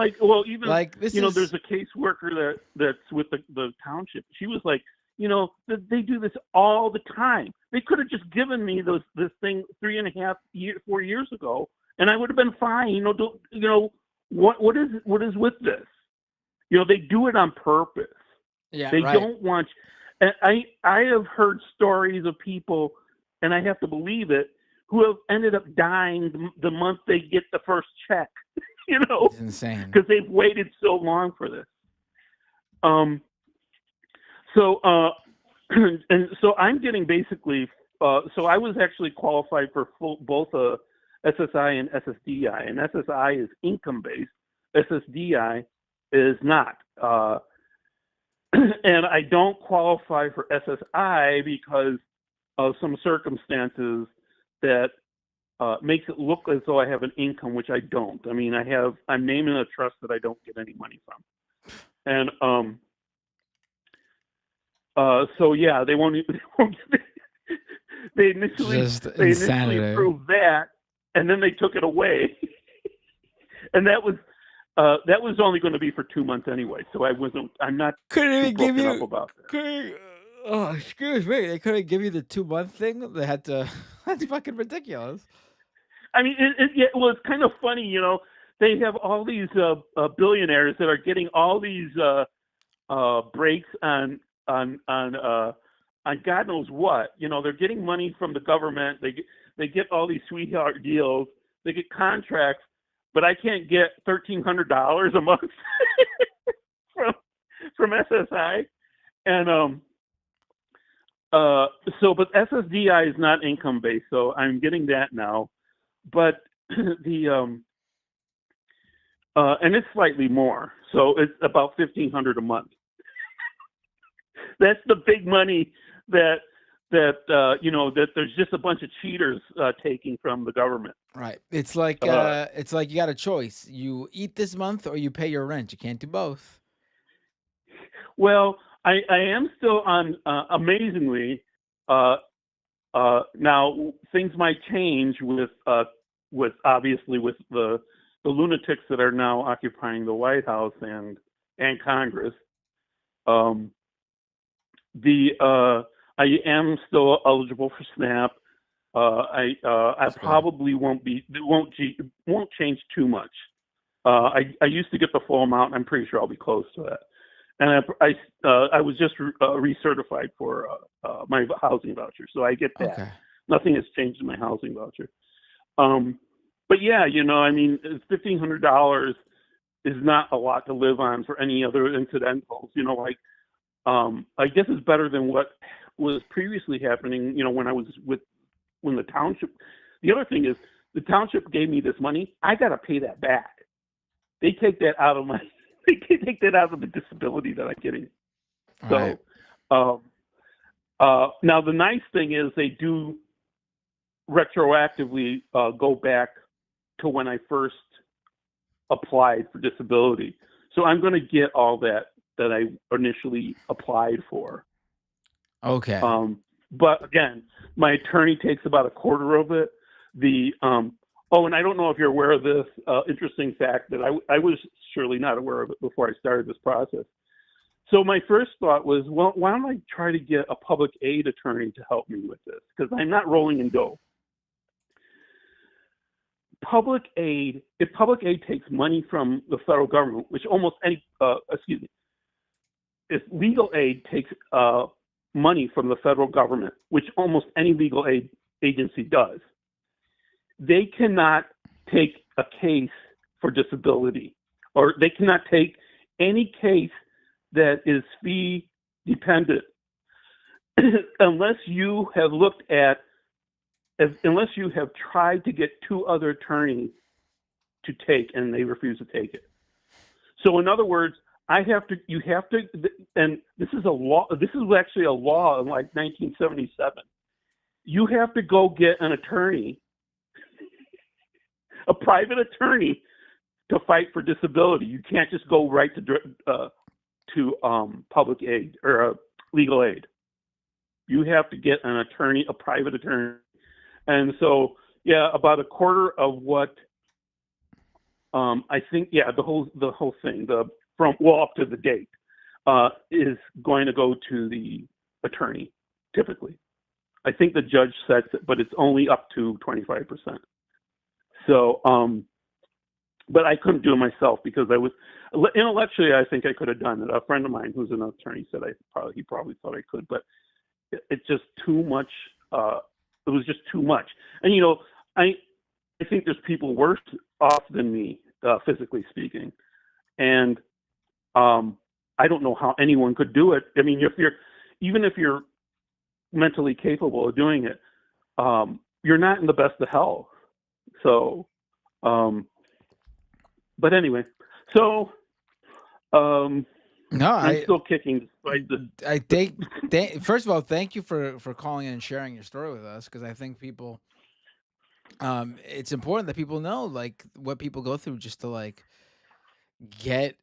even Like this is there's a caseworker that's with the township. She was like, they do this all the time. They could have just given me this thing 4 years ago, and I would have been fine. What is with this? They do it on purpose. yeah, They right. don't want. And I have heard stories of people, and I have to believe it, who have ended up dying the month they get the first check. It's insane. Because they've waited so long for this. So I'm getting basically. So I was actually qualified for both SSI and SSDI, and SSI is income based. SSDI is not. And I don't qualify for SSI because of some circumstances that makes it look as though I have an income, which I don't. I mean, I'm naming a trust that I don't get any money from. And so yeah, they won't they initially approved that, and then they took it away. And that was only going to be for 2 months anyway, so I'm not Couldn't even give broken you. up about that. Oh, excuse me. They couldn't give you the 2-month thing. They had to. That's fucking ridiculous. I mean, it's kind of funny, They have all these billionaires that are getting all these breaks on God knows what. They're getting money from the government. They get all these sweetheart deals. They get contracts, but I can't get $1,300 a month from SSI. And but SSDI is not income based, so I'm getting that now. But and it's slightly more, so it's about $1,500 a month. That's the big money that there's just a bunch of cheaters taking from the government. Right. It's like you got a choice. You eat this month or you pay your rent. You can't do both. Well, I am still on. Amazingly, now things might change with obviously with the lunatics that are now occupying the White House and Congress. I am still eligible for SNAP. I probably won't change too much. I used to get the full amount. I'm pretty sure I'll be close to that. And I was just recertified for my housing voucher, so I get that. Okay. Nothing has changed in my housing voucher. But yeah, I mean, $1,500 is not a lot to live on for any other incidentals. I guess it's better than what was previously happening. When the township. The other thing is the township gave me this money. I got to pay that back. They take that out of They take that out of the disability that I'm getting. Right. So, now the nice thing is they do retroactively go back to when I first applied for disability. So I'm going to get all that I initially applied for. Okay. But again, my attorney takes about a quarter of it. The oh, and I don't know if you're aware of this interesting fact that I was surely not aware of it before I started this process. So my first thought was, well, why don't I try to get a public aid attorney to help me with this? Because I'm not rolling in dough. Public aid, if public aid takes money from the federal government, which almost any, if legal aid takes money from the federal government, which almost any legal aid agency does, they cannot take a case for disability, or they cannot take any case that is fee dependent unless you have looked at, unless you have tried to get two other attorneys to take and they refuse to take it. So in other words, you have to, and this is a law, this is actually a law in like 1977. You have to go get an attorney, a private attorney, to fight for disability. You can't just go right to public aid or legal aid. You have to get an attorney, a private attorney. And so, yeah, about a quarter of what I think, yeah, the whole thing, from up to the date, is going to go to the attorney. Typically, I think the judge sets it, but it's only up to 25%. So, but I couldn't do it myself because I was intellectually, I think I could have done it. A friend of mine who's an attorney said he probably thought I could, but it's just too much. It was just too much. And I think there's people worse off than me, physically speaking, and I don't know how anyone could do it. I mean, even if you're mentally capable of doing it, you're not in the best of health. So, but anyway, so No, I'm still kicking despite the. I think first of all, thank you for calling in and sharing your story with us, because I think people, it's important that people know like what people go through just to like get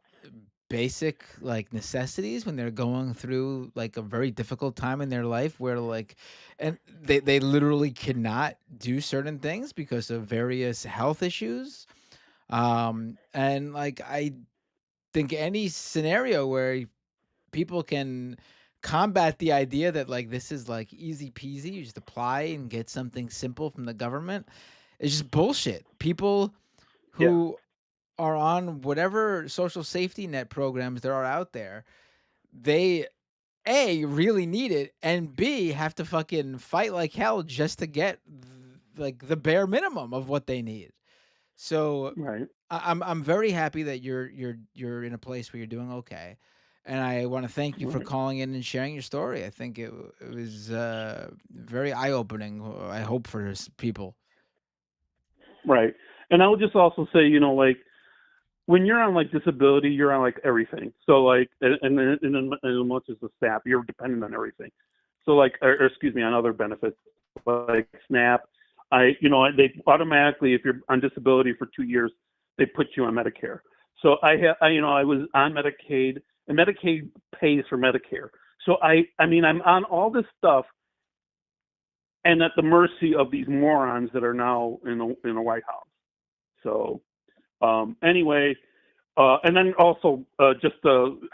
basic like necessities when they're going through like a very difficult time in their life where like, and they literally cannot do certain things because of various health issues. And like I think any scenario where people can combat the idea that like this is like easy peasy, you just apply and get something simple from the government, is just bullshit. People Yeah. who are on whatever social safety net programs there are out there, they A, really need it, and B, have to fucking fight like hell just to get like the bare minimum of what they need. So Right. I'm very happy that you're in a place where you're doing okay, and I want to thank you for Right. calling in and sharing your story. I think it was very eye opening. I hope for people. Right. And I would just also say, like when you're on like disability, you're on like everything. So like, and as much as the SNAP, you're dependent on everything. So like, or excuse me, on other benefits like SNAP. They automatically, if you're on disability for 2 years, they put you on Medicare. So I was on Medicaid, and Medicaid pays for Medicare. So I'm on all this stuff, and at the mercy of these morons that are now in the White House. So anyway, and then also occasionally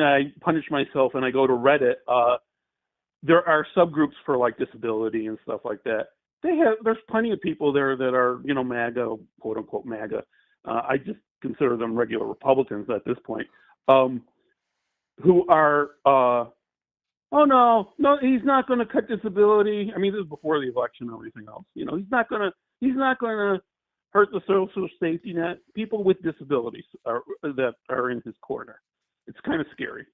I punish myself and I go to Reddit. There are subgroups for like disability and stuff like that. There's plenty of people there that are MAGA, quote unquote MAGA. I just consider them regular Republicans at this point, who are oh no, he's not going to cut disability. I mean, this is before the election and everything else. He's not going to hurt the social safety net. People with disabilities that are in his corner. It's kind of scary.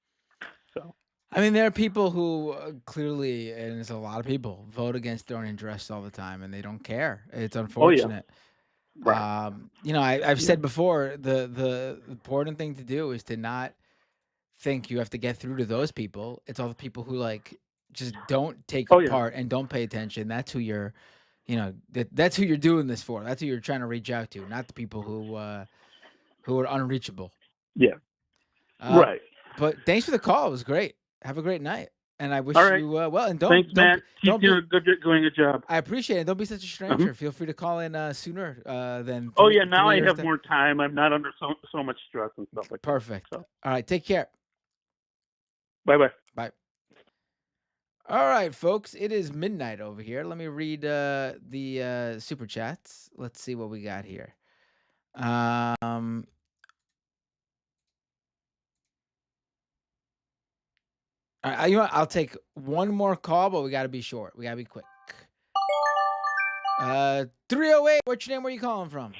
So. I mean, there are people who clearly, and it's a lot of people, vote against their own interests all the time, and they don't care. It's Oh yeah. unfortunate. Right. I've Yeah. said before, the important thing to do is to not think you have to get through to those people. It's all the people who like just don't take Oh yeah. part and don't pay attention. That's who you're, that's who you're doing this for. That's who you're trying to reach out to, not the people who are unreachable. Yeah. Uh, Right. but thanks for the call. It was great. Have a great night. And I All wish right. you well. And Thanks, Matt. Keep don't be. doing a job. I appreciate it. Don't be such a Uh-huh. stranger. Feel free to call in sooner than Oh yeah, now 3 I years. have more time. I'm not under so much stress and stuff like that. Perfect. So All right. Take care. bye. Bye. All right, folks. It is midnight over here. Let me read the super chats. Let's see what we got here. You know what? I'll take one more call, but we got to be short. We got to be quick. 308. What's your name? Where you calling from?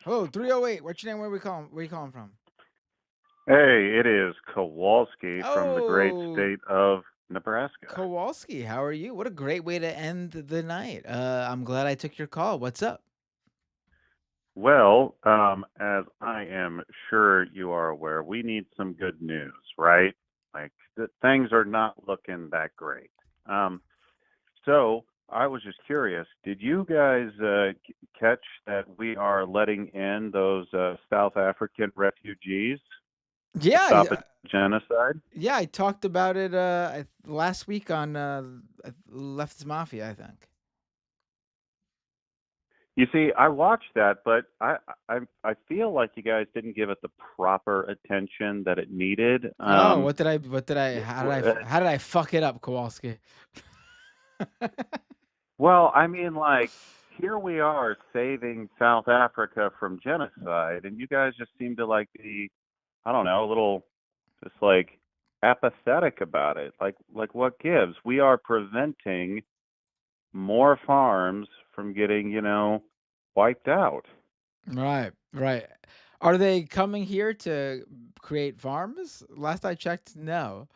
Oh, 308. What's your name? Where you calling from? Hey, it is Kowalski from the great Oh, state of Nebraska. Kowalski, how are you? What a great way to end the night. I'm glad I took your call. What's up? Well, as I am sure you are aware, we need some good news, right? Like things are not looking that great. So I was just curious, did you guys catch that we are letting in those South African refugees to Yeah, stop a genocide? yeah. I talked about it last week on Left's Mafia, I think. You see, I watched that, but I feel like you guys didn't give it the proper attention that it needed. Oh, what did I? Yeah, How did I fuck it up, Kowalski? well, I mean, like here we are saving South Africa from genocide, and you guys just seem to like be, I don't know, a little just like apathetic about it. Like what gives? We are preventing more farms from getting, wiped out. Right, right. Are they coming here to create farms? Last I checked, no.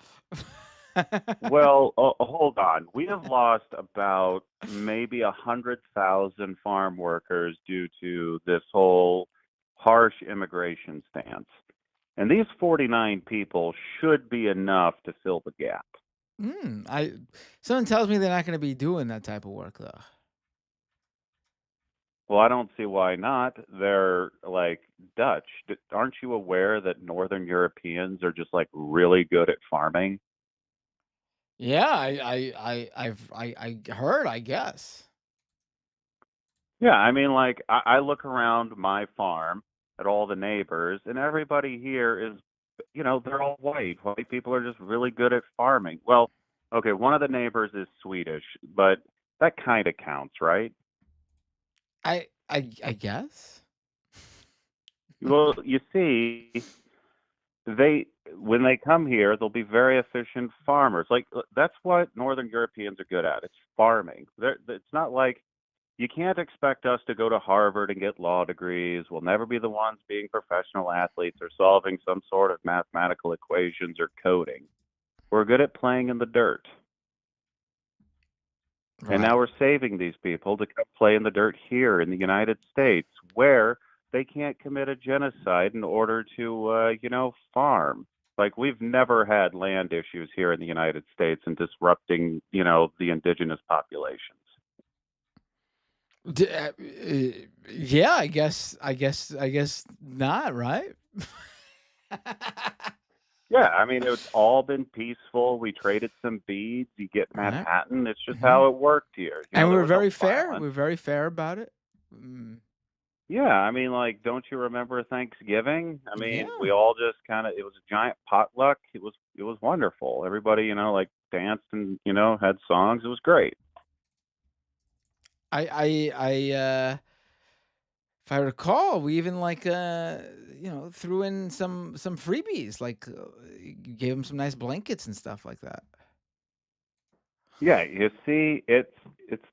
Well, hold on. We have lost about maybe 100,000 farm workers due to this whole harsh immigration stance. And these 49 people should be enough to fill the gap. Someone tells me they're not going to be doing that type of work though. Well, I don't see why not. They're like Dutch. Aren't you aware that Northern Europeans are just like really good at farming? Yeah, I heard, I guess. Yeah, I mean, like I look around my farm at all the neighbors, and everybody here is, they're all white. White people are just really good at farming. Well, okay, one of the neighbors is Swedish, but that kind of counts, right? I guess. Well, you see, they when they come here, they'll be very efficient farmers. Like that's what Northern Europeans are good at. It's farming. It's not like you can't expect us to go to Harvard and get law degrees. We'll never be the ones being professional athletes or solving some sort of mathematical equations or coding. We're good at playing in the dirt. And Right. now we're saving these people to come play in the dirt here in the United States where they can't commit a genocide in order to, farm. Like we've never had land issues here in the United States and disrupting, the indigenous populations. Yeah, I guess not, right? Yeah, I mean, it's all been peaceful. We traded some beads. You get Right. Manhattan. It's just Mhm. how it worked here. And There we're was no very fair. violence. We're very fair about it. Mm, Yeah, I mean, like, don't you remember Thanksgiving? I mean, yeah. we all just kind of, it was a giant potluck. It was wonderful. Everybody, like danced and, had songs. It was great. If I recall, we even like threw in some freebies, like gave them some nice blankets and stuff like that. Yeah, you see, it's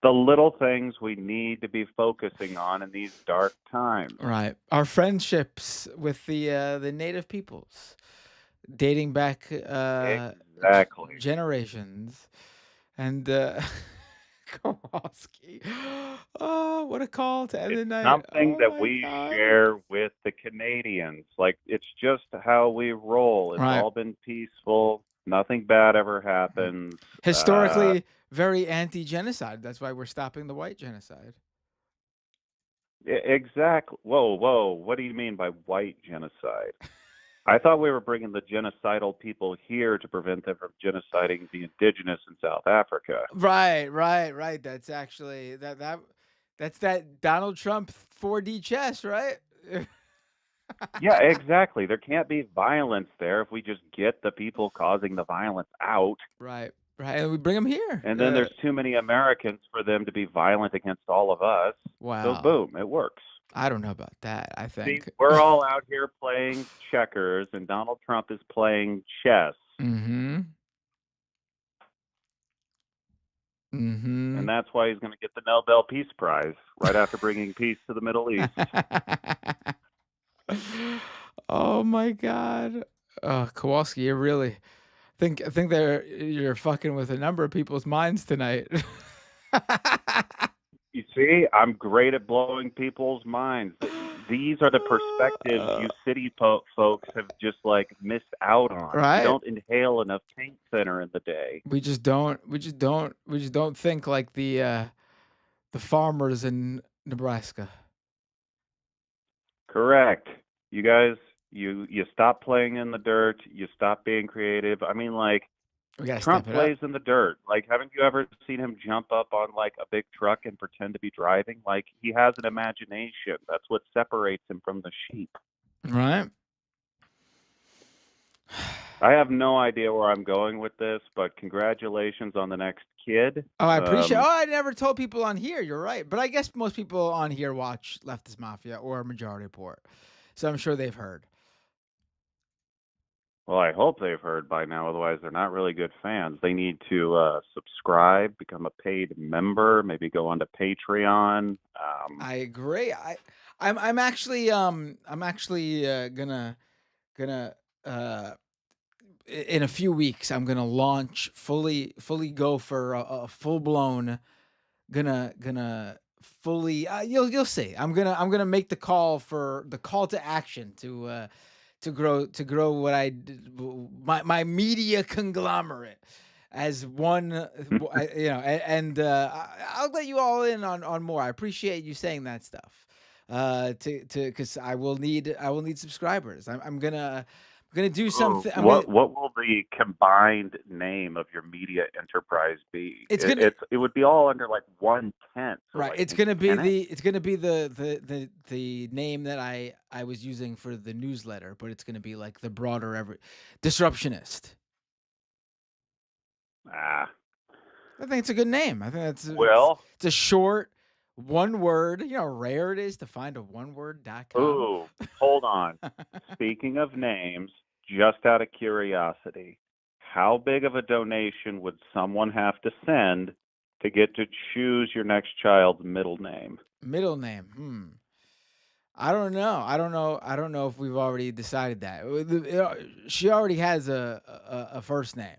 the little things we need to be focusing on in these dark times. Right. Our friendships with the native peoples, dating back Exactly. generations, and Kowalski. Oh, what a call to end It's the night! something Oh that my we God. share with the Canadians. Like it's just how we roll. It's Right. all been peaceful. Nothing bad ever happens. Historically, very anti-genocide. That's why we're stopping the white genocide. Exactly. Whoa, whoa. What do you mean by white genocide? I thought we were bringing the genocidal people here to prevent them from genociding the indigenous in South Africa. Right. That's actually that's that Donald Trump 4D chess, right? Yeah, exactly. There can't be violence there if we just get the people causing the violence out. Right. And we bring them here. And then there's too many Americans for them to be violent against all of us. So Wow. boom, it works. I don't know about that. I See, think we're all out here playing checkers, and Donald Trump is playing chess. Mm-hmm. And that's why he's going to get the Nobel Peace Prize right after bringing peace to the Middle East. Oh my God. Kowalski, you're really I think you're fucking with a number of people's minds tonight. You see, I'm great at blowing people's minds. These are the perspectives you city folks have just like missed out on. Right. You don't inhale enough paint thinner in the day. We just don't think like the farmers in Nebraska. Correct. You guys, you stop playing in the dirt. You stop being creative. I mean, like, We gotta Trump step it plays up. in the dirt. Like, haven't you ever seen him jump up on like a big truck and pretend to be driving? Like, he has an imagination. That's what separates him from the sheep. Right. I have no idea where I'm going with this, but congratulations on the next kid. Oh, I appreciate. I never told people on here. You're right, but I guess most people on here watch Leftist Mafia or Majority Report, so I'm sure they've heard. Well, I hope they've heard by now. Otherwise, they're not really good fans. They need to subscribe, become a paid member, maybe go onto Patreon. I agree. I'm actually gonna in a few weeks I'm gonna launch fully go for a full blown gonna fully you'll see. I'm gonna make the call to action to grow what I did, my media conglomerate as one and I'll let you all in on more. I appreciate you saying that stuff because I will need subscribers. I'm gonna do something. What will the combined name of your media enterprise be? It would be all under like 1/10. So right. Like It's gonna be the the name that I was using for the newsletter, but it's gonna be like the broader disruptionist. I think it's a good name. I think it's a short one word. You know how rare it is to find a oneword.com. Ooh, hold on. Speaking of names, just out of curiosity, how big of a donation would someone have to send to get to choose your next child's middle name? Middle name. I don't know. I don't know if we've already decided that. She already has a first name.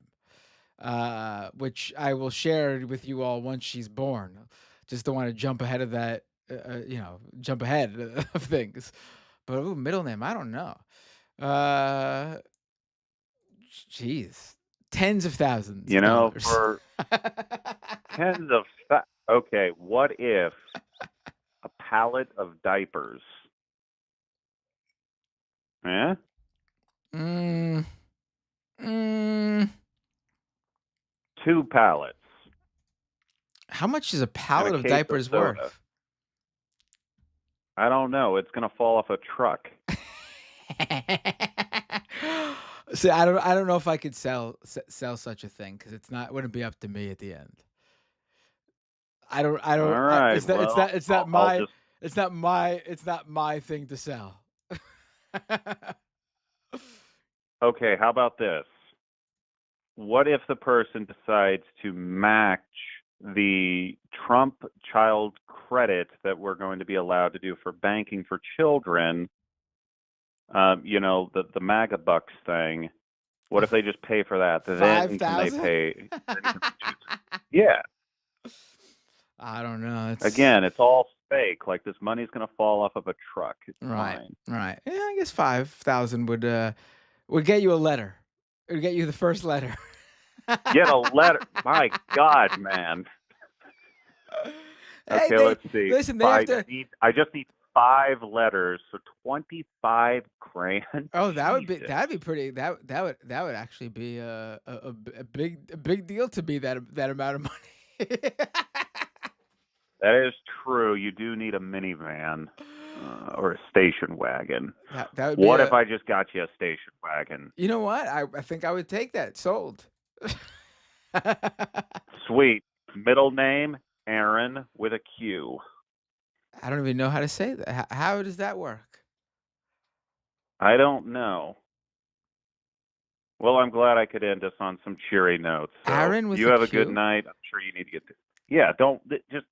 Which I will share with you all once she's born. Just don't want to jump ahead of that, jump ahead of things. But middle name, I don't know. Jeez, tens of thousands. You know, of dollars. for tens of okay, what if a pallet of diapers? Yeah. Two pallets. How much is a pallet of diapers worth? I don't know. It's gonna fall off a truck. See, I don't know if I could sell such a thing because it wouldn't be up to me at the end. I don't. All right. It's not my thing to sell. Okay, how about this? What if the person decides to match the Trump child credit that we're going to be allowed to do for banking for children? The MAGA bucks thing. What if they just pay for that? Then can they pay? Yeah. I don't know. Again, it's all fake. Like this money's gonna fall off of a truck. It's fine. Right. Yeah, I guess 5,000 would get you a letter. It would get you the first letter. Get a letter. My God, man. Okay, let's see. Listen, I just need 5 letters, so 25 grand. Oh, that'd be Jesus. pretty. That would actually be a big deal to me, that amount of money. That is true. You do need a minivan or a station wagon. That would be What if a. I just got you a station wagon? You know what? I think I would take that. Sold. Sweet. Middle name, Aaron with a Q. I don't even know how to say that. How does that work? I don't know. Well, I'm glad I could end us on some cheery notes. So Aaron with you a have a good Q? night. I'm sure you need to get to. Yeah, just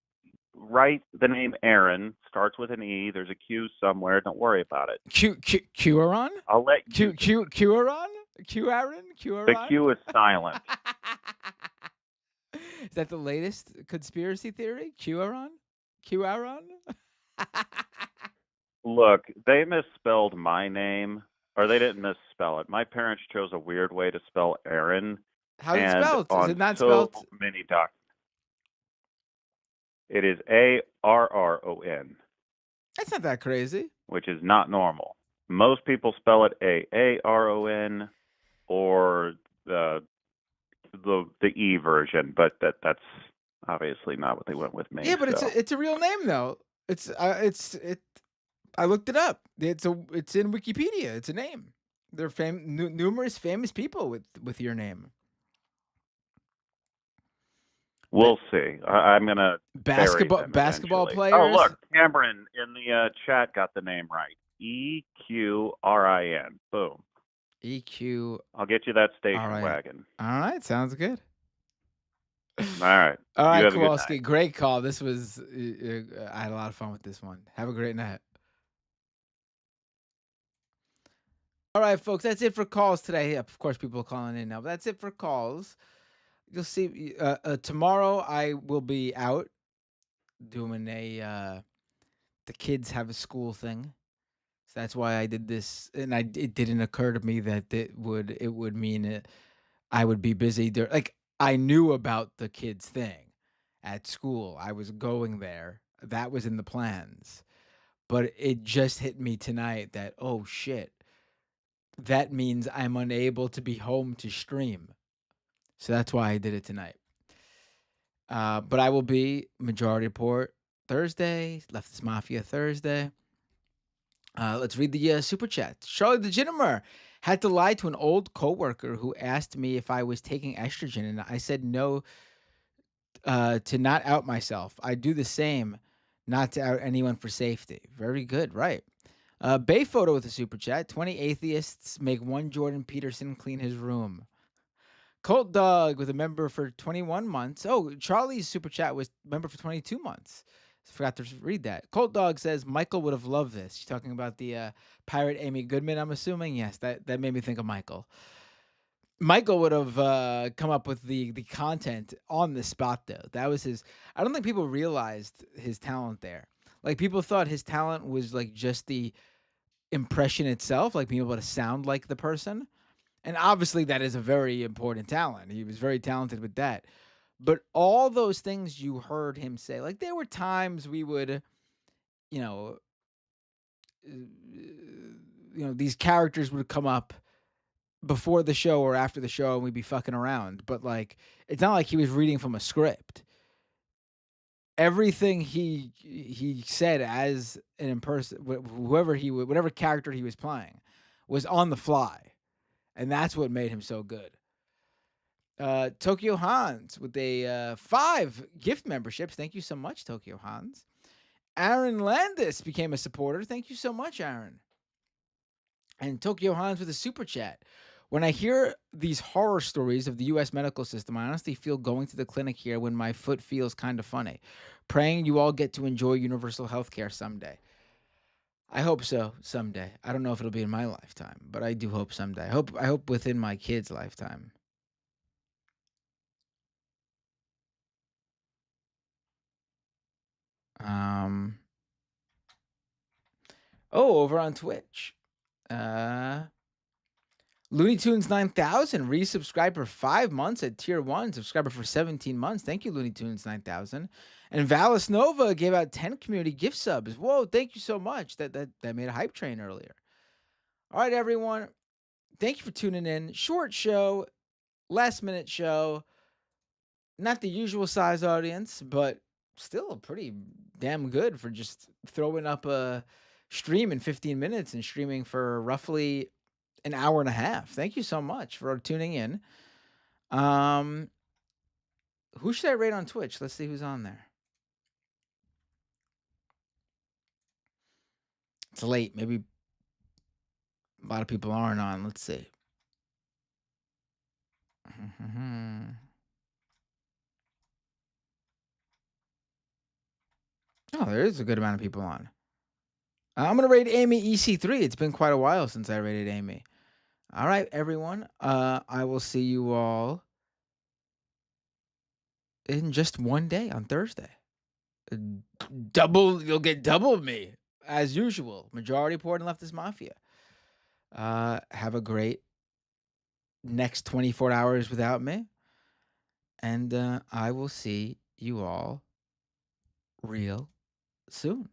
write the name Aaron. Starts with an E. There's a Q somewhere. Don't worry about it. Qaron? I'll let you. Qaron? Aaron? The Q is silent. Is that the latest conspiracy theory? Qaron? Look, they misspelled my name, or they didn't misspell it. My parents chose a weird way to spell Aaron. How's it And spelled? Is on it not so spelled? many documents. It is Arron, That's not that crazy. which is not normal. Most people spell it Aaron or the E version, but that's obviously not what they went with me. Yeah, but so. it's a real name though. I looked it up. It's in Wikipedia. It's a name. There are numerous famous people with your name. We'll see. I'm gonna Basketball bury them eventually. players. Oh, look, Cameron in the chat got the name right. EQRIN. Boom. EQ. I'll get you that station All right. wagon. All right, sounds good. All right. All right, you have a good Kowalski. night. Great call. This was I had a lot of fun with this one. Have a great night. All right, folks. That's it for calls today. Yeah, of course, people are calling in now. But that's it for calls. You'll see. Tomorrow I will be out doing a. The kids have a school thing, so that's why I did this. And it didn't occur to me that it would mean I would be busy. Like I knew about the kids thing at school. I was going there. That was in the plans, but it just hit me tonight that oh shit, that means I'm unable to be home to stream. So that's why I did it tonight. But I will be Majority Report Thursday, Leftist Mafia Thursday. Let's read the super chat. Charlie the Genimer had to lie to an old coworker who asked me if I was taking estrogen, and I said no to not out myself. I do the same, not to out anyone for safety. Very good, right? Bay Photo with a super chat. 20 atheists make one Jordan Peterson clean his room. Colt Dog with a member for 21 months. Oh, Charlie's super chat was member for 22 months. I forgot to read that. Colt Dog says Michael would have loved this. She's talking about the pirate Amy Goodman, I'm assuming. Yes, that made me think of Michael. Michael would have come up with the content on the spot, though. That was his. I don't think people realized his talent there. Like, people thought his talent was like just the impression itself, like being able to sound like the person. And obviously that is a very important talent. He was very talented with that. But all those things you heard him say, like there were times we would, you know, these characters would come up before the show or after the show and we'd be fucking around. But like, it's not like he was reading from a script. Everything he said as an imperson, whatever character he was playing, was on the fly. And that's what made him so good. Tokyo Hans with a 5 gift memberships. Thank you so much, Tokyo Hans. Aaron Landis became a supporter. Thank you so much, Aaron. And Tokyo Hans with a super chat. When I hear these horror stories of the U.S. medical system, I honestly feel going to the clinic here when my foot feels kind of funny. Praying you all get to enjoy universal health care someday. I hope so someday. I don't know if it'll be in my lifetime, but I do hope someday. I hope within my kids' lifetime. Over on Twitch. Looney Tunes 9000 resubscribed for 5 months at tier 1, subscriber for 17 months. Thank you, Looney Tunes 9000. And Valis Nova gave out 10 community gift subs. Whoa, thank you so much. That made a hype train earlier. All right, everyone. Thank you for tuning in. Short show, last minute show. Not the usual size audience, but still pretty damn good for just throwing up a stream in 15 minutes and streaming for roughly an hour and a half. Thank you so much for tuning in. Who should I rate on Twitch? Let's see who's on there. It's late. Maybe a lot of people aren't on. Let's see. Oh, there is a good amount of people on. I'm going to rate Amy EC3. It's been quite a while since I rated Amy. All right, everyone. I will see you all in just one day on Thursday. You'll get double me as usual. Majority Port and Leftist Mafia. Have a great next 24 hours without me. And I will see you all real soon.